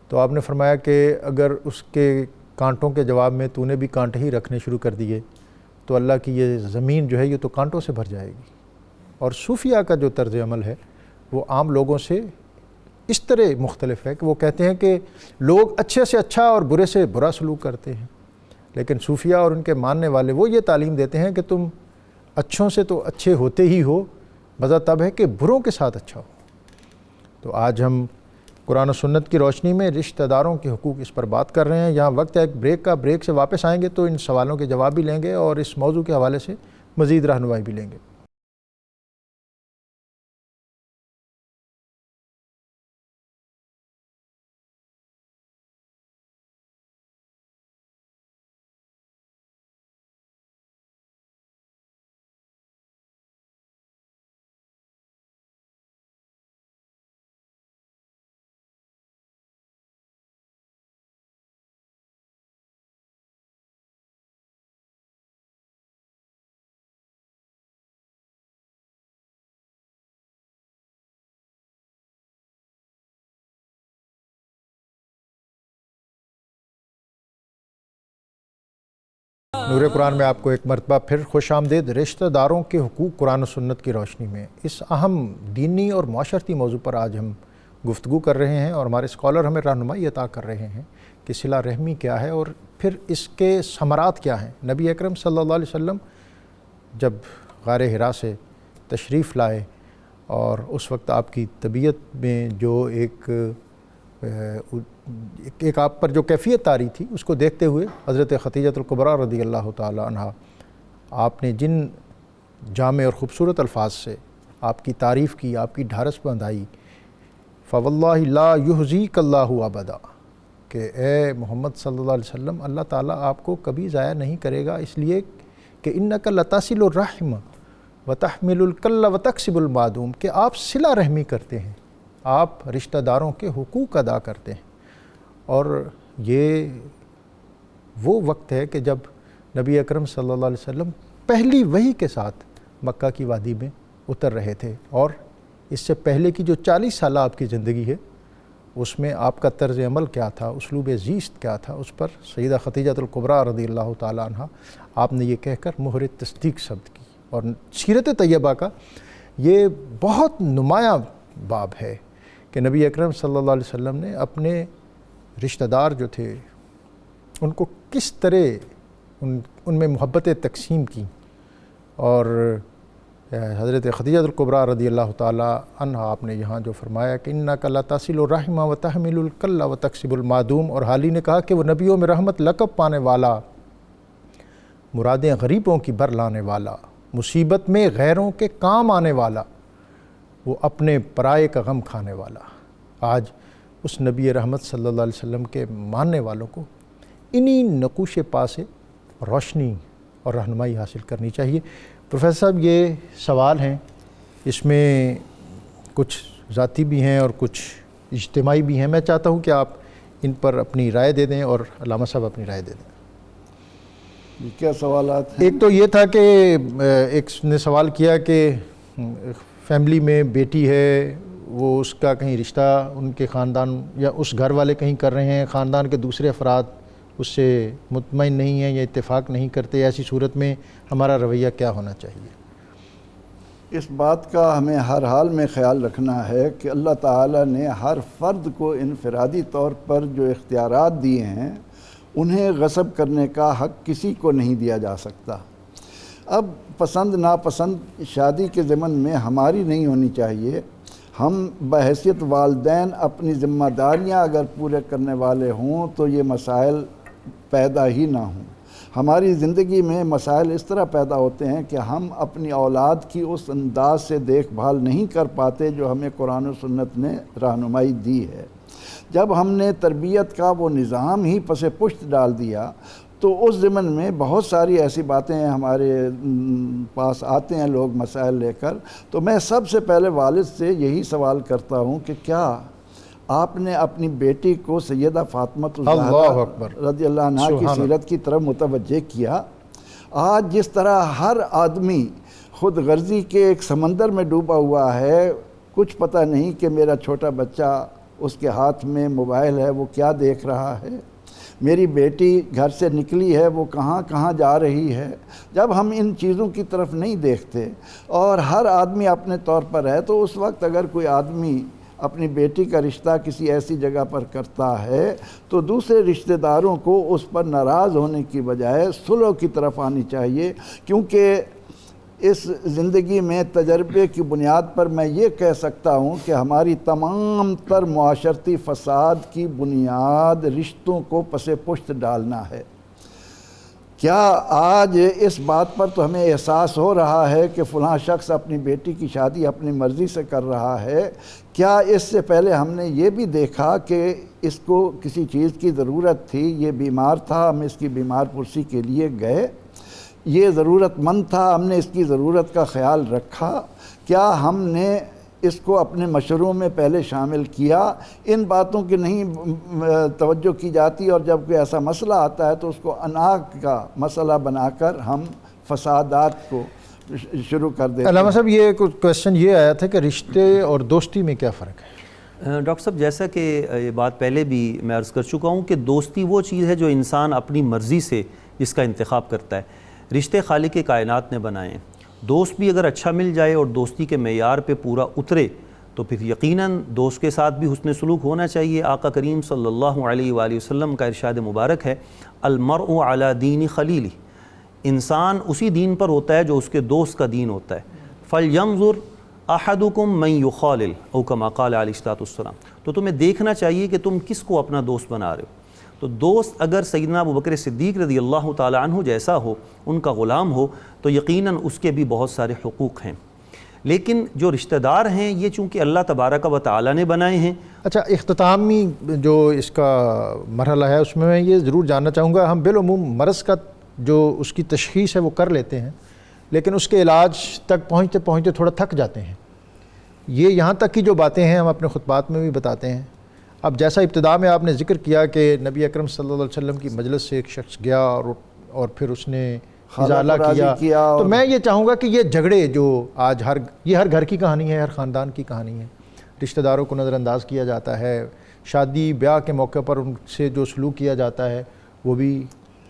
تو آپ نے فرمایا کہ اگر اس کے کانٹوں کے جواب میں تو نے بھی کانٹے ہی رکھنے شروع کر دیے تو اللہ کی یہ زمین جو ہے یہ تو کانٹوں سے بھر جائے گی. اور صوفیہ کا جو طرز عمل ہے وہ عام لوگوں سے اس طرح مختلف ہے کہ وہ کہتے ہیں کہ لوگ اچھے سے اچھا اور برے سے برا سلوک کرتے ہیں، لیکن صوفیہ اور ان کے ماننے والے وہ یہ تعلیم دیتے ہیں کہ تم اچھوں سے تو اچھے ہوتے ہی ہو، مزہ تب ہے کہ بروں کے ساتھ اچھا ہو. تو آج ہم قرآن و سنت کی روشنی میں رشتہ داروں کے حقوق اس پر بات کر رہے ہیں. یہاں وقت ہے ایک بریک کا، بریک سے واپس آئیں گے تو ان سوالوں کے جواب بھی لیں گے اور اس موضوع کے حوالے سے مزید رہنمائی بھی لیں گے. نور قرآن میں آپ کو ایک مرتبہ پھر خوش آمدید. رشتہ داروں کے حقوق قرآن و سنت کی روشنی میں اس اہم دینی اور معاشرتی موضوع پر آج ہم گفتگو کر رہے ہیں اور ہمارے اسکالر ہمیں رہنمائی عطا کر رہے ہیں کہ صلہ رحمی کیا ہے اور پھر اس کے ثمرات کیا ہیں. نبی اکرم صلی اللہ علیہ وسلم جب غار حرا سے تشریف لائے اور اس وقت آپ کی طبیعت میں جو ایک آپ پر جو کیفیت طاری تھی اس کو دیکھتے ہوئے حضرت خدیجہ الکبریٰ رضی اللہ تعالی عنہا آپ نے جن جامع اور خوبصورت الفاظ سے آپ کی تعریف کی، آپ کی ڈھارس بندھائی، فواللہ لا یحزیک اللہ ابدا، کہ اے محمد صلی اللہ علیہ وسلم اللہ تعالیٰ آپ کو کبھی ضائع نہیں کرے گا، اس لیے کہ انک لتصل الرحم وتحمل الکل وتکسب المعدوم، کہ آپ صلہ رحمی کرتے ہیں، آپ رشتہ داروں کے حقوق ادا کرتے ہیں. اور یہ وہ وقت ہے کہ جب نبی اکرم صلی اللہ علیہ وسلم پہلی وحی کے ساتھ مکہ کی وادی میں اتر رہے تھے، اور اس سے پہلے کی جو 40 سالہ آپ کی زندگی ہے اس میں آپ کا طرز عمل کیا تھا، اسلوب زیست کیا تھا، اس پر سیدہ خدیجہ الکبریٰ رضی اللہ تعالی عنہ آپ نے یہ کہہ کر مہر تصدیق ثبت کی. اور سیرت طیبہ کا یہ بہت نمایاں باب ہے کہ نبی اکرم صلی اللہ علیہ وسلم نے اپنے رشتہ دار جو تھے ان کو کس طرح ان میں محبتیں تقسیم کی. اور حضرت خدیجہ الکبریٰ رضی اللہ تعالی عنہ آپ نے یہاں جو فرمایا کہ انک لتصل الرحم وتحمل الکل وتکسب المعدوم، اور حالی نے کہا کہ وہ نبیوں میں رحمت لقب پانے والا، مرادیں غریبوں کی بر لانے والا، مصیبت میں غیروں کے کام آنے والا، وہ اپنے پرائے کا غم کھانے والا. آج اس نبی رحمت صلی اللہ علیہ وسلم کے ماننے والوں کو انہی نقوش پا سے روشنی اور رہنمائی حاصل کرنی چاہیے. پروفیسر صاحب یہ سوال ہیں، اس میں کچھ ذاتی بھی ہیں اور کچھ اجتماعی بھی ہیں. میں چاہتا ہوں کہ آپ ان پر اپنی رائے دے دیں اور علامہ صاحب اپنی رائے دے دیں. کیا سوالات ہیں؟ ایک تو یہ تھا کہ ایک نے سوال کیا کہ فیملی میں بیٹی ہے، وہ اس کا کہیں رشتہ ان کے خاندان یا اس گھر والے کہیں کر رہے ہیں، خاندان کے دوسرے افراد اس سے مطمئن نہیں ہیں یا اتفاق نہیں کرتے، ایسی صورت میں ہمارا رویہ کیا ہونا چاہیے؟ اس بات کا ہمیں ہر حال میں خیال رکھنا ہے کہ اللہ تعالیٰ نے ہر فرد کو انفرادی طور پر جو اختیارات دیے ہیں انہیں غصب کرنے کا حق کسی کو نہیں دیا جا سکتا. اب پسند ناپسند شادی کے ضمن میں ہماری نہیں ہونی چاہیے. ہم بحیثیت والدین اپنی ذمہ داریاں اگر پورے کرنے والے ہوں تو یہ مسائل پیدا ہی نہ ہوں. ہماری زندگی میں مسائل اس طرح پیدا ہوتے ہیں کہ ہم اپنی اولاد کی اس انداز سے دیکھ بھال نہیں کر پاتے جو ہمیں قرآن و سنت نے رہنمائی دی ہے. جب ہم نے تربیت کا وہ نظام ہی پس پشت ڈال دیا تو اس ضمن میں بہت ساری ایسی باتیں ہمارے پاس آتے ہیں لوگ مسائل لے کر. تو میں سب سے پہلے والد سے یہی سوال کرتا ہوں کہ کیا آپ نے اپنی بیٹی کو سیدہ فاطمہ الزہرا رضی اللہ عنہ کی سیرت کی طرف متوجہ کیا؟ آج جس طرح ہر آدمی خود غرضی کے ایک سمندر میں ڈوبا ہوا ہے، کچھ پتہ نہیں کہ میرا چھوٹا بچہ اس کے ہاتھ میں موبائل ہے وہ کیا دیکھ رہا ہے، میری بیٹی گھر سے نکلی ہے وہ کہاں کہاں جا رہی ہے۔ جب ہم ان چیزوں کی طرف نہیں دیکھتے اور ہر آدمی اپنے طور پر ہے، تو اس وقت اگر کوئی آدمی اپنی بیٹی کا رشتہ کسی ایسی جگہ پر کرتا ہے تو دوسرے رشتہ داروں کو اس پر ناراض ہونے کی بجائے صلح کی طرف آنی چاہیے، کیونکہ اس زندگی میں تجربے کی بنیاد پر میں یہ کہہ سکتا ہوں کہ ہماری تمام تر معاشرتی فساد کی بنیاد رشتوں کو پس پشت ڈالنا ہے۔ کیا آج اس بات پر تو ہمیں احساس ہو رہا ہے کہ فلاں شخص اپنی بیٹی کی شادی اپنی مرضی سے کر رہا ہے؟ کیا اس سے پہلے ہم نے یہ بھی دیکھا کہ اس کو کسی چیز کی ضرورت تھی، یہ بیمار تھا، ہم اس کی بیمار پرسی کے لیے گئے، یہ ضرورت مند تھا، ہم نے اس کی ضرورت کا خیال رکھا؟ کیا ہم نے اس کو اپنے مشوروں میں پہلے شامل کیا؟ ان باتوں کی نہیں توجہ کی جاتی، اور جب کوئی ایسا مسئلہ آتا ہے تو اس کو اناق کا مسئلہ بنا کر ہم فسادات کو شروع کر دیتے ہیں۔ علامہ صاحب یہ کوشچن یہ آیا تھا کہ رشتے اور دوستی میں کیا فرق ہے؟ ڈاکٹر صاحب جیسا کہ یہ بات پہلے بھی میں عرض کر چکا ہوں کہ دوستی وہ چیز ہے جو انسان اپنی مرضی سے جس کا انتخاب کرتا ہے۔ رشتے خالق کائنات نے بنائے ہیں، دوست بھی اگر اچھا مل جائے اور دوستی کے معیار پہ پورا اترے تو پھر یقیناً دوست کے ساتھ بھی حسن سلوک ہونا چاہیے۔ آقا کریم صلی اللہ علیہ وآلہ وسلم کا ارشاد مبارک ہے، المرء علی دین خلیلہ، انسان اسی دین پر ہوتا ہے جو اس کے دوست کا دین ہوتا ہے۔ فَلْيَنظُرْ أَحَدُكُمْ مَنْ يُخَالِلْ أو كما قال علیہ السلام، تو تمہیں دیکھنا چاہیے کہ تم کس کو اپنا دوست بنا رہے ہو۔ تو دوست اگر سیدنا ابوبکر صدیق رضی اللہ تعالی عنہ جیسا ہو، ان کا غلام ہو، تو یقیناً اس کے بھی بہت سارے حقوق ہیں، لیکن جو رشتہ دار ہیں یہ چونکہ اللہ تبارک و تعالی نے بنائے ہیں۔ اچھا، اختتامی جو اس کا مرحلہ ہے اس میں یہ ضرور جاننا چاہوں گا، ہم بالعموم مرض کا جو اس کی تشخیص ہے وہ کر لیتے ہیں، لیکن اس کے علاج تک پہنچتے پہنچتے تھوڑا تھک جاتے ہیں۔ یہ یہاں تک کی جو باتیں ہیں ہم اپنے خطبات میں بھی بتاتے ہیں۔ اب جیسا ابتدا میں آپ نے ذکر کیا کہ نبی اکرم صلی اللہ علیہ وسلم کی مجلس سے ایک شخص گیا اور پھر اس نے ازالہ کیا، تو میں یہ چاہوں گا کہ یہ جھگڑے جو آج یہ ہر گھر کی کہانی ہے، ہر خاندان کی کہانی ہے، رشتہ داروں کو نظر انداز کیا جاتا ہے، شادی بیاہ کے موقع پر ان سے جو سلوک کیا جاتا ہے وہ بھی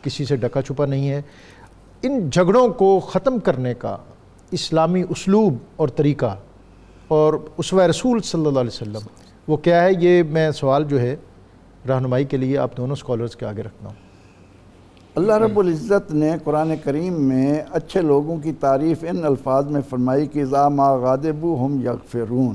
کسی سے ڈکا چھپا نہیں ہے۔ ان جھگڑوں کو ختم کرنے کا اسلامی اسلوب اور طریقہ اور اسوہ رسول صلی اللہ علیہ وسلم وہ کیا ہے، یہ میں سوال جو ہے رہنمائی کے لیے آپ دونوں اسکالرز کے آگے رکھتا ہوں۔ اللہ رب العزت نے قرآن کریم میں اچھے لوگوں کی تعریف ان الفاظ میں فرمائی کہ اذا ما غاضبوا ہم یغفرون،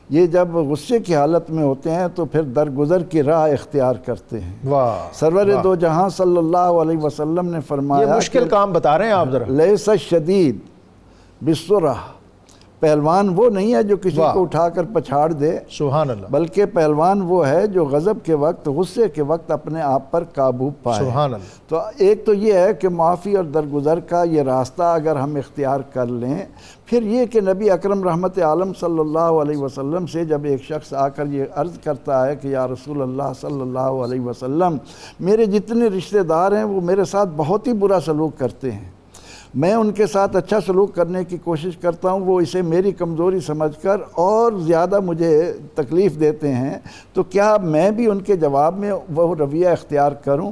یہ جب غصے کی حالت میں ہوتے ہیں تو پھر درگزر کی راہ اختیار کرتے ہیں۔ واہ، سرور دو جہاں صلی اللہ علیہ وسلم نے فرمایا یہ مشکل کام بتا رہے ہیں آپ ذرا۔ لیس الشدید بالسرعہ، پہلوان وہ نہیں ہے جو کسی کو اٹھا کر پچھاڑ دے، سبحان اللہ، بلکہ پہلوان وہ ہے جو غضب کے وقت، غصے کے وقت اپنے آپ پر قابو پائے۔ سبحان اللہ۔ تو ایک تو یہ ہے کہ معافی اور درگزر کا یہ راستہ اگر ہم اختیار کر لیں، پھر یہ کہ نبی اکرم رحمت عالم صلی اللہ علیہ وسلم سے جب ایک شخص آ کر یہ عرض کرتا ہے کہ یا رسول اللہ صلی اللہ علیہ وسلم، میرے جتنے رشتہ دار ہیں وہ میرے ساتھ بہت ہی برا سلوک کرتے ہیں، میں ان کے ساتھ اچھا سلوک کرنے کی کوشش کرتا ہوں، وہ اسے میری کمزوری سمجھ کر اور زیادہ مجھے تکلیف دیتے ہیں، تو کیا میں بھی ان کے جواب میں وہ رویہ اختیار کروں؟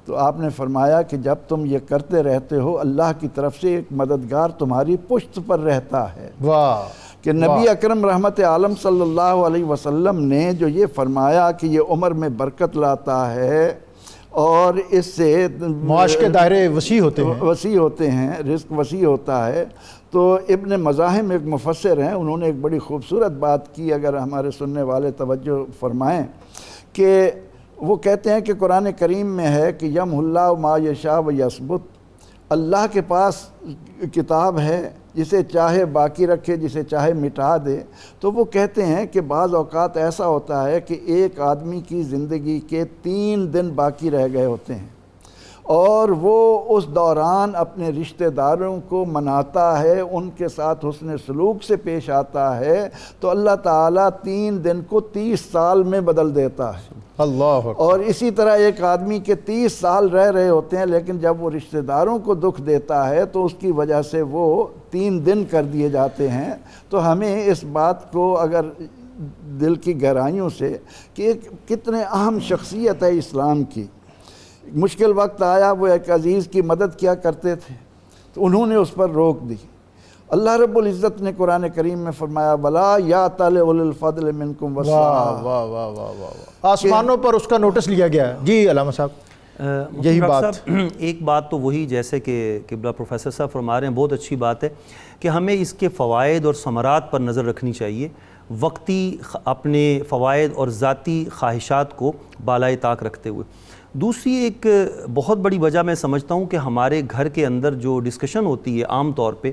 تو آپ نے فرمایا کہ جب تم یہ کرتے رہتے ہو اللہ کی طرف سے ایک مددگار تمہاری پشت پر رہتا ہے۔ واہ، کہ نبی اکرم رحمت عالم صلی اللہ علیہ وسلم نے جو یہ فرمایا کہ یہ عمر میں برکت لاتا ہے اور اس سے معاش کے دائرے وسیع ہوتے ہیں، رزق وسیع ہوتا ہے، تو ابن مزاحم ایک مفسر ہیں، انہوں نے ایک بڑی خوبصورت بات کی، اگر ہمارے سننے والے توجہ فرمائیں، کہ وہ کہتے ہیں کہ قرآن کریم میں ہے کہ یمحو اللہ ما یشاء و یثبت، اللہ کے پاس کتاب ہے، جسے چاہے باقی رکھے جسے چاہے مٹا دے۔ تو وہ کہتے ہیں کہ بعض اوقات ایسا ہوتا ہے کہ ایک آدمی کی زندگی کے 3 دن باقی رہ گئے ہوتے ہیں اور وہ اس دوران اپنے رشتہ داروں کو مناتا ہے، ان کے ساتھ حسن سلوک سے پیش آتا ہے، تو اللہ تعالیٰ 3 دن کو 30 سال میں بدل دیتا ہے۔ اللہ، اور اسی طرح ایک آدمی کے 30 سال رہ رہے ہوتے ہیں، لیکن جب وہ رشتہ داروں کو دکھ دیتا ہے تو اس کی وجہ سے وہ 3 دن کر دیے جاتے ہیں، تو ہمیں اس بات کو اگر دل کی گہرائیوں سے کہ کتنے اہم شخصیت ہے اسلام کی، مشکل وقت آیا وہ ایک عزیز کی مدد کیا کرتے تھے تو انہوں نے اس پر روک دی۔ اللہ رب العزت نے قرآن کریم میں فرمایا وَلَا يَأْتَلِ أُولِو الْفَضْلِ مِنْكُمْ واہ وَالسَّعَةِ۔ واہ واہ واہ واہ، آسمانوں پر اس کا نوٹس لیا گیا ہے۔ جی علامہ صاحب، یہی بات ایک بات تو وہی جیسے کہ قبلہ پروفیسر صاحب فرما رہے ہیں، بہت اچھی بات ہے کہ ہمیں اس کے فوائد اور ثمرات پر نظر رکھنی چاہیے، وقتی اپنے فوائد اور ذاتی خواہشات کو بالائے طاق رکھتے ہوئے۔ دوسری ایک بہت بڑی وجہ میں سمجھتا ہوں کہ ہمارے گھر کے اندر جو ڈسکشن ہوتی ہے عام طور پہ،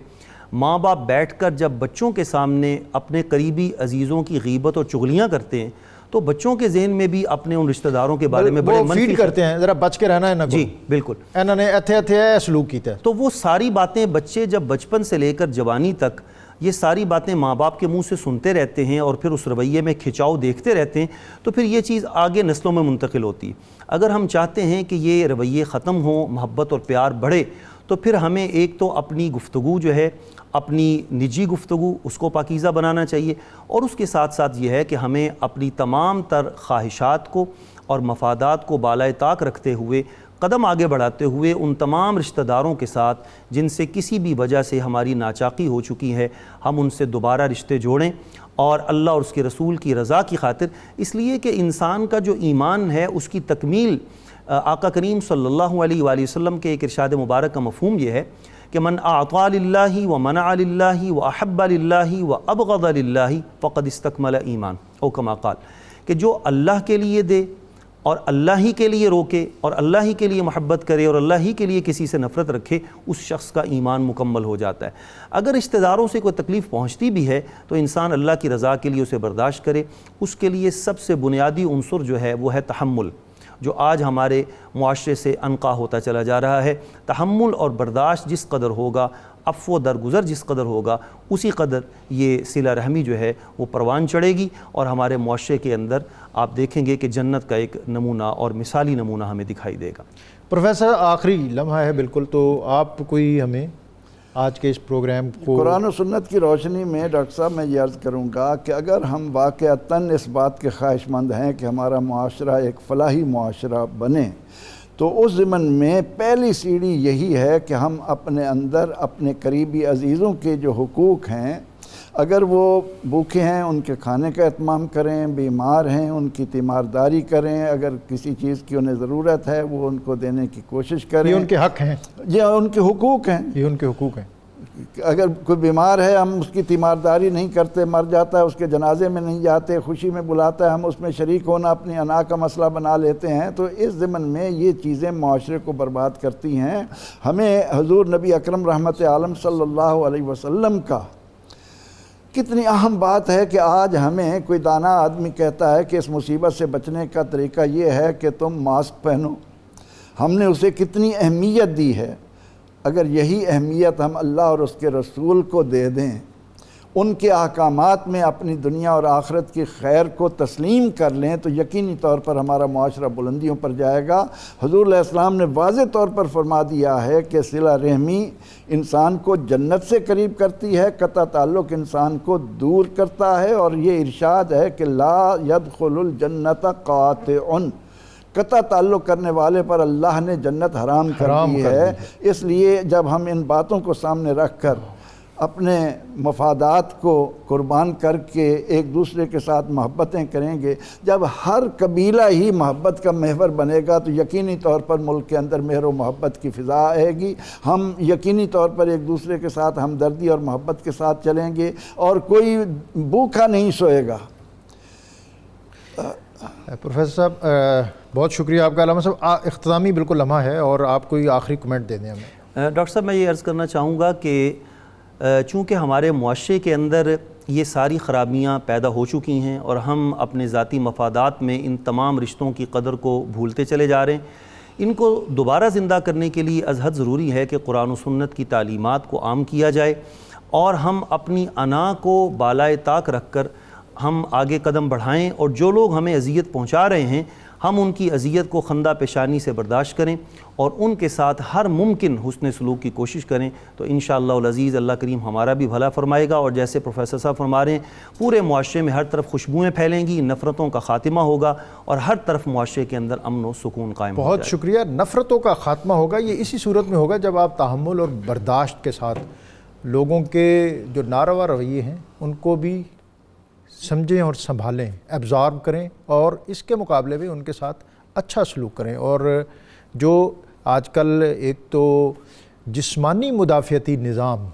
ماں باپ بیٹھ کر جب بچوں کے سامنے اپنے قریبی عزیزوں کی غیبت اور چغلیاں کرتے ہیں تو بچوں کے ذہن میں بھی اپنے ان رشتہ داروں کے بارے میں بڑے وہ منفی فیڈ کرتے ہیں، ذرا بچ کے رہنا ہے نا۔ جی بالکل، انہوں نے ایتھے سلوک کیتا ہے۔ تو وہ ساری باتیں بچے جب بچپن سے لے کر جوانی تک یہ ساری باتیں ماں باپ کے منہ سے سنتے رہتے ہیں اور پھر اس رویے میں کھچاؤ دیکھتے رہتے ہیں، تو پھر یہ چیز آگے نسلوں میں منتقل ہوتی ہے۔ اگر ہم چاہتے ہیں کہ یہ رویے ختم ہوں، محبت اور پیار بڑھے، تو پھر ہمیں ایک تو اپنی گفتگو جو ہے، اپنی نجی گفتگو، اس کو پاکیزہ بنانا چاہیے، اور اس کے ساتھ ساتھ یہ ہے کہ ہمیں اپنی تمام تر خواہشات کو اور مفادات کو بالائے طاق رکھتے ہوئے، قدم آگے بڑھاتے ہوئے ان تمام رشتہ داروں کے ساتھ جن سے کسی بھی وجہ سے ہماری ناچاقی ہو چکی ہے، ہم ان سے دوبارہ رشتے جوڑیں، اور اللہ اور اس کے رسول کی رضا کی خاطر، اس لیے کہ انسان کا جو ایمان ہے اس کی تکمیل آقا کریم صلی اللہ علیہ وآلہ وسلم کے ایک ارشاد مبارک کا مفہوم یہ ہے کہ من اعطى للہ ومنع للہ واحب للہ وابغض للہ فقد استکمل ایمان، او کما قال، کہ جو اللہ کے لیے دے اور اللہ ہی کے لیے روکے اور اللہ ہی کے لیے محبت کرے اور اللہ ہی کے لیے کسی سے نفرت رکھے، اس شخص کا ایمان مکمل ہو جاتا ہے۔ اگر رشتہ داروں سے کوئی تکلیف پہنچتی بھی ہے تو انسان اللہ کی رضا کے لیے اسے برداشت کرے۔ اس کے لیے سب سے بنیادی عنصر جو ہے وہ ہے تحمل، جو آج ہمارے معاشرے سے انقا ہوتا چلا جا رہا ہے۔ تحمل اور برداشت جس قدر ہوگا، عفو و درگزر جس قدر ہوگا، اسی قدر یہ صلہ رحمی جو ہے وہ پروان چڑھے گی، اور ہمارے معاشرے کے اندر آپ دیکھیں گے کہ جنت کا ایک نمونہ اور مثالی نمونہ ہمیں دکھائی دے گا۔ پروفیسر، آخری لمحہ ہے بالکل، تو آپ کوئی ہمیں آج کے اس پروگرام کو قرآن و سنت کی روشنی میں ڈاکٹر صاحب میں یہ عرض کروں گا کہ اگر ہم واقعتاً اس بات کے خواہش مند ہیں کہ ہمارا معاشرہ ایک فلاحی معاشرہ بنے، تو اس ضمن میں پہلی سیڑھی یہی ہے کہ ہم اپنے اندر اپنے قریبی عزیزوں کے جو حقوق ہیں، اگر وہ بھوکے ہیں ان کے کھانے کا اہتمام کریں، بیمار ہیں ان کی تیمارداری کریں، اگر کسی چیز کی انہیں ضرورت ہے وہ ان کو دینے کی کوشش کریں۔ یہ ان کے حق ہیں، یہ ان کے حقوق ہیں، یہ ان کے حقوق ہیں۔ اگر کوئی بیمار ہے ہم اس کی تیمارداری نہیں کرتے، مر جاتا ہے اس کے جنازے میں نہیں جاتے، خوشی میں بلاتا ہے ہم اس میں شریک ہونا اپنی انا کا مسئلہ بنا لیتے ہیں، تو اس ضمن میں یہ چیزیں معاشرے کو برباد کرتی ہیں۔ ہمیں حضور نبی اکرم رحمت عالم صلی اللہ علیہ وسلم کا کتنی اہم بات ہے کہ آج ہمیں کوئی دانا آدمی کہتا ہے کہ اس مصیبت سے بچنے کا طریقہ یہ ہے کہ تم ماسک پہنو، ہم نے اسے کتنی اہمیت دی ہے۔ اگر یہی اہمیت ہم اللہ اور اس کے رسول کو دے دیں، ان کے احکامات میں اپنی دنیا اور آخرت کی خیر کو تسلیم کر لیں، تو یقینی طور پر ہمارا معاشرہ بلندیوں پر جائے گا۔ حضور علیہ السلام نے واضح طور پر فرما دیا ہے کہ صلہ رحمی انسان کو جنت سے قریب کرتی ہے، قطع تعلق انسان کو دور کرتا ہے، اور یہ ارشاد ہے کہ لا يدخل الجنت قاطع، قطع تعلق کرنے والے پر اللہ نے جنت حرام کر دی ہے۔ اس لیے جب ہم ان باتوں کو سامنے رکھ کر اپنے مفادات کو قربان کر کے ایک دوسرے کے ساتھ محبتیں کریں گے، جب ہر قبیلہ ہی محبت کا محور بنے گا تو یقینی طور پر ملک کے اندر مہر و محبت کی فضا آئے گی، ہم یقینی طور پر ایک دوسرے کے ساتھ ہمدردی اور محبت کے ساتھ چلیں گے، اور کوئی بھوکا نہیں سوئے گا۔ پروفیسر صاحب بہت شکریہ آپ کا۔ علامہ صاحب اختتامی بالکل لمحہ ہے اور آپ کوئی آخری کمنٹ دے دیں ہمیں۔ ڈاکٹر صاحب میں یہ عرض کرنا چاہوں گا کہ چونکہ ہمارے معاشرے کے اندر یہ ساری خرابیاں پیدا ہو چکی ہیں اور ہم اپنے ذاتی مفادات میں ان تمام رشتوں کی قدر کو بھولتے چلے جا رہے ہیں، ان کو دوبارہ زندہ کرنے کے لیے از حد ضروری ہے کہ قرآن و سنت کی تعلیمات کو عام کیا جائے، اور ہم اپنی انا کو بالائے طاق رکھ کر ہم آگے قدم بڑھائیں، اور جو لوگ ہمیں اذیت پہنچا رہے ہیں ہم ان کی اذیت کو خندہ پیشانی سے برداشت کریں اور ان کے ساتھ ہر ممکن حسن سلوک کی کوشش کریں تو انشاءاللہ العزیز اللہ کریم ہمارا بھی بھلا فرمائے گا، اور جیسے پروفیسر صاحب فرما رہے ہیں پورے معاشرے میں ہر طرف خوشبوئیں پھیلیں گی، نفرتوں کا خاتمہ ہوگا اور ہر طرف معاشرے کے اندر امن و سکون قائم ہو جائے گا۔ بہت شکریہ۔ نفرتوں کا خاتمہ ہوگا، یہ اسی صورت میں ہوگا جب آپ تحمل اور برداشت کے ساتھ لوگوں کے جو ناروا رویے ہیں ان کو بھی سمجھیں اور سنبھالیں، ایبزارب کریں، اور اس کے مقابلے میں ان کے ساتھ اچھا سلوک کریں۔ اور جو آج کل ایک تو جسمانی مدافعتی نظام،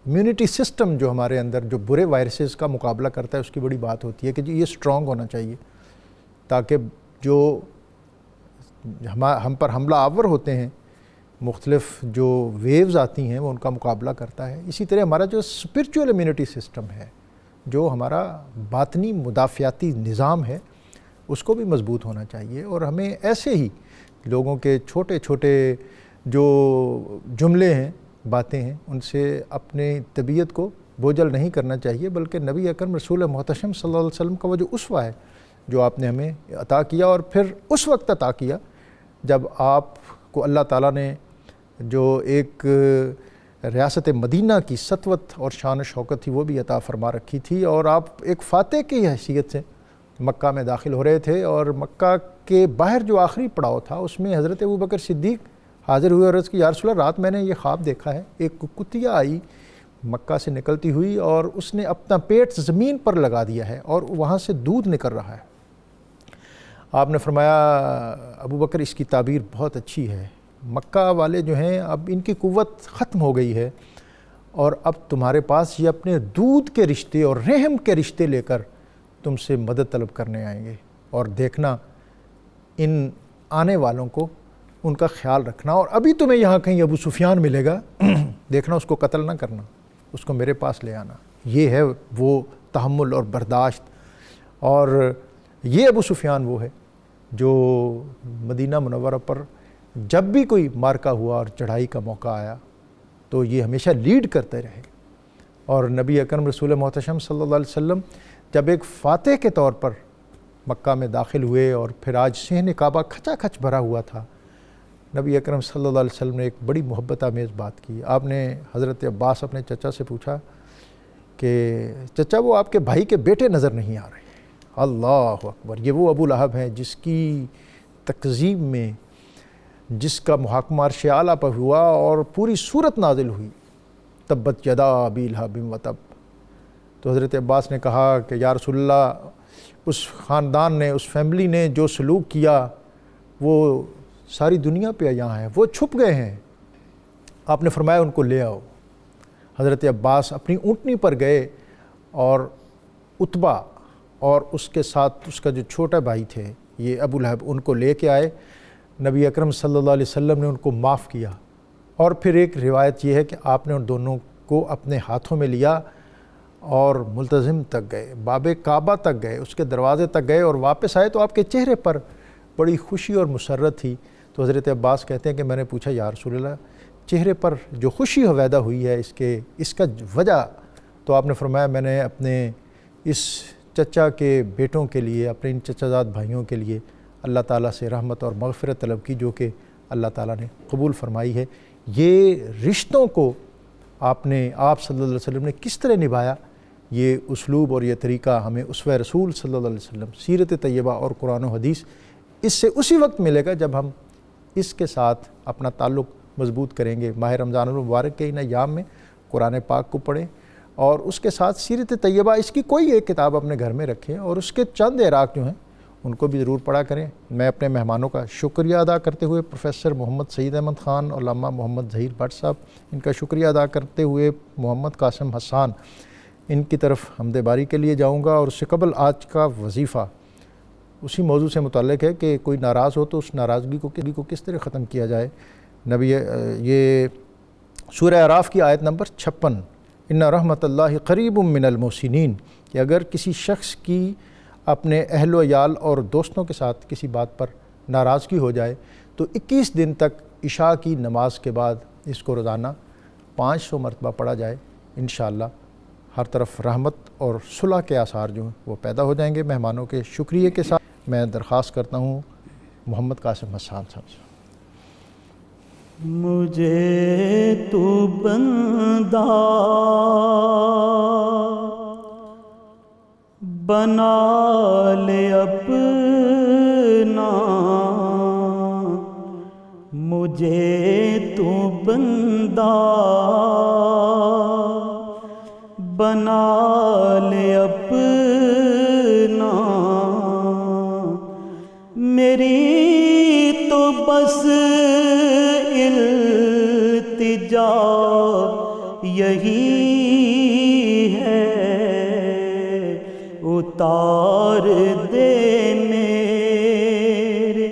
امیونٹی سسٹم جو ہمارے اندر جو برے وائرسز کا مقابلہ کرتا ہے، اس کی بڑی بات ہوتی ہے کہ جی یہ سٹرونگ ہونا چاہیے تاکہ جو ہم پر حملہ آور ہوتے ہیں، مختلف جو ویوز آتی ہیں وہ ان کا مقابلہ کرتا ہے۔ اسی طرح ہمارا جو اسپرچول امیونٹی سسٹم ہے، جو ہمارا باطنی مدافعتی نظام ہے، اس کو بھی مضبوط ہونا چاہیے، اور ہمیں ایسے ہی لوگوں کے چھوٹے چھوٹے جو جملے ہیں، باتیں ہیں، ان سے اپنی طبیعت کو بوجھل نہیں کرنا چاہیے، بلکہ نبی اکرم رسول محتشم صلی اللہ علیہ وسلم کا وہ جو اسوہ ہے جو آپ نے ہمیں عطا کیا، اور پھر اس وقت عطا کیا جب آپ کو اللہ تعالیٰ نے جو ایک ریاست مدینہ کی سطوت اور شان و شوکت تھی وہ بھی عطا فرما رکھی تھی، اور آپ ایک فاتح کی حیثیت سے مکہ میں داخل ہو رہے تھے، اور مکہ کے باہر جو آخری پڑاؤ تھا اس میں حضرت ابوبکر صدیق حاضر ہوئے اور عرض کی یا رسول اللہ رات میں نے یہ خواب دیکھا ہے، ایک کتیا آئی مکہ سے نکلتی ہوئی اور اس نے اپنا پیٹ زمین پر لگا دیا ہے اور وہاں سے دودھ نکل رہا ہے۔ آپ نے فرمایا ابوبکر اس کی تعبیر بہت اچھی ہے، مکہ والے جو ہیں اب ان کی قوت ختم ہو گئی ہے، اور اب تمہارے پاس یہ اپنے دودھ کے رشتے اور رحم کے رشتے لے کر تم سے مدد طلب کرنے آئیں گے، اور دیکھنا ان آنے والوں کو ان کا خیال رکھنا، اور ابھی تمہیں یہاں کہیں ابو سفیان ملے گا دیکھنا اس کو قتل نہ کرنا، اس کو میرے پاس لے آنا۔ یہ ہے وہ تحمل اور برداشت، اور یہ ابو سفیان وہ ہے جو مدینہ منورہ پر جب بھی کوئی مارکا ہوا اور چڑھائی کا موقع آیا تو یہ ہمیشہ لیڈ کرتے رہے، اور نبی اکرم رسول محتشم صلی اللہ علیہ وسلم جب ایک فاتح کے طور پر مکہ میں داخل ہوئے، اور پھر آج صحن کعبہ کھچا کھچ بھرا ہوا تھا، نبی اکرم صلی اللہ علیہ وسلم نے ایک بڑی محبت آمیز بات کی۔ آپ نے حضرت عباس اپنے چچا سے پوچھا کہ چچا وہ آپ کے بھائی کے بیٹے نظر نہیں آ رہے۔ اللہ اکبر، یہ وہ ابو لہب ہیں جس کی تکذیب میں جس کا محاکمہ عرش اعلیٰ پر ہوا اور پوری صورت نازل ہوئی، تبت یدا ابی لہب وتب۔ تو حضرت عباس نے کہا کہ یا رسول اللہ اس خاندان نے، اس فیملی نے جو سلوک کیا وہ ساری دنیا پہ یہاں ہے، وہ چھپ گئے ہیں۔ آپ نے فرمایا ان کو لے آؤ۔ حضرت عباس اپنی اونٹنی پر گئے اور عتبہ اور اس کے ساتھ اس کا جو چھوٹا بھائی تھے یہ ابو لہب، ان کو لے کے آئے۔ نبی اکرم صلی اللہ علیہ وسلم نے ان کو معاف کیا، اور پھر ایک روایت یہ ہے کہ آپ نے ان دونوں کو اپنے ہاتھوں میں لیا اور ملتزم تک گئے، باب کعبہ تک گئے، اس کے دروازے تک گئے، اور واپس آئے تو آپ کے چہرے پر بڑی خوشی اور مسرت تھی۔ تو حضرت عباس کہتے ہیں کہ میں نے پوچھا یا رسول اللہ چہرے پر جو خوشی پیدا ہوئی ہے اس کا وجہ؟ تو آپ نے فرمایا میں نے اپنے اس چچا کے بیٹوں کے لیے، اپنے ان چچا زاد بھائیوں کے لیے اللہ تعالیٰ سے رحمت اور مغفرت طلب کی، جو کہ اللہ تعالیٰ نے قبول فرمائی ہے۔ یہ رشتوں کو آپ صلی اللہ علیہ وسلم نے کس طرح نبھایا، یہ اسلوب اور یہ طریقہ ہمیں اسوہ رسول صلی اللہ علیہ وسلم، سیرت طیبہ اور قرآن و حدیث اس سے اسی وقت ملے گا جب ہم اس کے ساتھ اپنا تعلق مضبوط کریں گے۔ ماہ رمضان المبارک کے ان ایام میں قرآن پاک کو پڑھیں، اور اس کے ساتھ سیرت طیبہ اس کی کوئی ایک کتاب اپنے گھر میں رکھیں، اور اس کے چند عراق جو ہیں ان کو بھی ضرور پڑھا کریں۔ میں اپنے مہمانوں کا شکریہ ادا کرتے ہوئے پروفیسر محمد سعید احمد خان اور علامہ محمد ظہیر بٹ صاحب، ان کا شکریہ ادا کرتے ہوئے محمد قاسم حسان، ان کی طرف حمد باری کے لیے جاؤں گا۔ اور اس سے قبل آج کا وظیفہ اسی موضوع سے متعلق ہے کہ کوئی ناراض ہو تو اس ناراضگی کو کس طرح ختم کیا جائے۔ یہ سورہ اعراف کی آیت نمبر 56، ان رحمت اللہ قریب من المحسنین، کہ اگر کسی شخص کی اپنے اہل و عیال اور دوستوں کے ساتھ کسی بات پر ناراضگی ہو جائے تو 21 دن تک عشاء کی نماز کے بعد اس کو روزانہ 500 مرتبہ پڑھا جائے، انشاءاللہ ہر طرف رحمت اور صلح کے آثار جو ہیں وہ پیدا ہو جائیں گے۔ مہمانوں کے شکریہ کے ساتھ میں درخواست کرتا ہوں محمد قاسم حسان صاحب سے۔ مجھے تو بندہ بنا لے اپنا، مجھے تو بندہ بنا لے اپنا، میری تو بس التجا یہی ہے، اتار دے میرے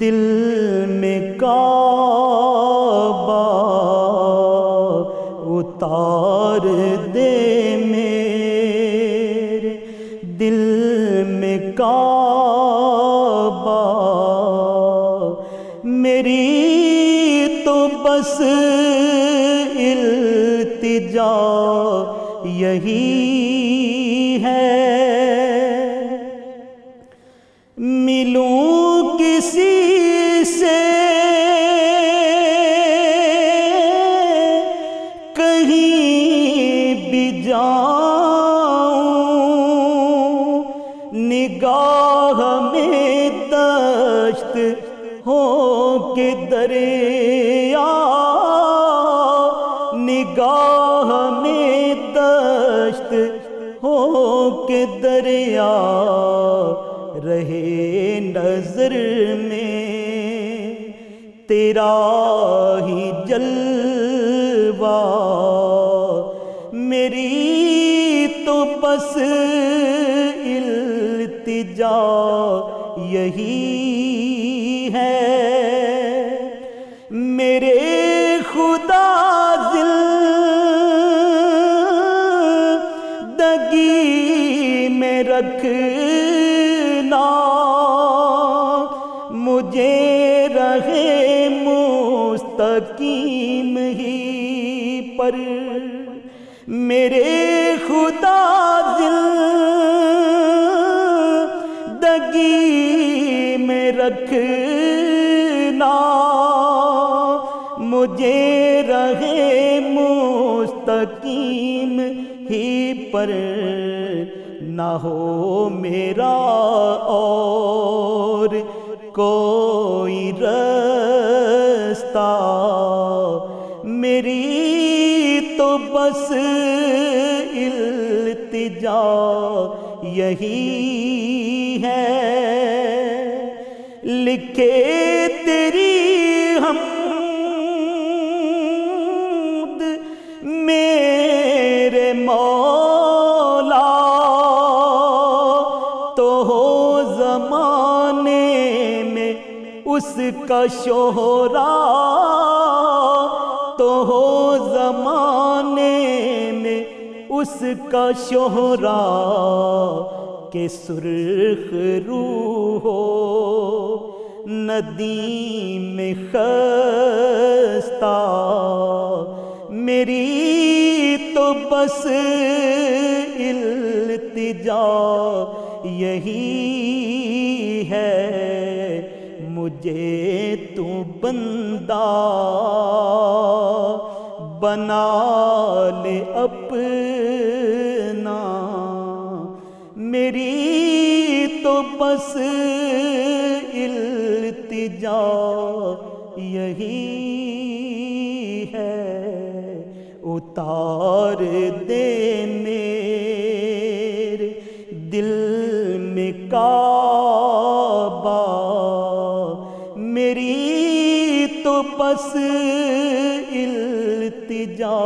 دل میں کعبہ، اتار دے میرے دل میں کعبہ، میری تو بس التجا یہی ہے، ملوں کسی سے کہیں بھی جاؤں، نگاہ میں دشت ہو کے دریا، نگاہ میں دشت ہو کے دریا، رہے نظر میں تیرا ہی جلوہ، میری تو بس التجا یہی ہے، میرے خدا زندگی میں رکھنا، مجھے رہے مستقیم ہی پر، میرے خدا زندگی میں رکھنا، مجھے رہے مستقیم ہی پر، نہ ہو میرا اور کوئی رستہ، میری تو بس التجا یہی ہے، لکھے تیری حمد میرے مولا، تو ہو زمانے میں اس کا شہرا، تو ہو زمانے میں اس کا شہرا، کہ سرخ روح ہو ندیم خستہ، میری تو بس التجا یہی ہے، مجھے تو بندہ بنا لے اپنا، میری تو بس التجا یہی ہے، اتار دے میرے دل میں کعبہ، میری تو بس التجا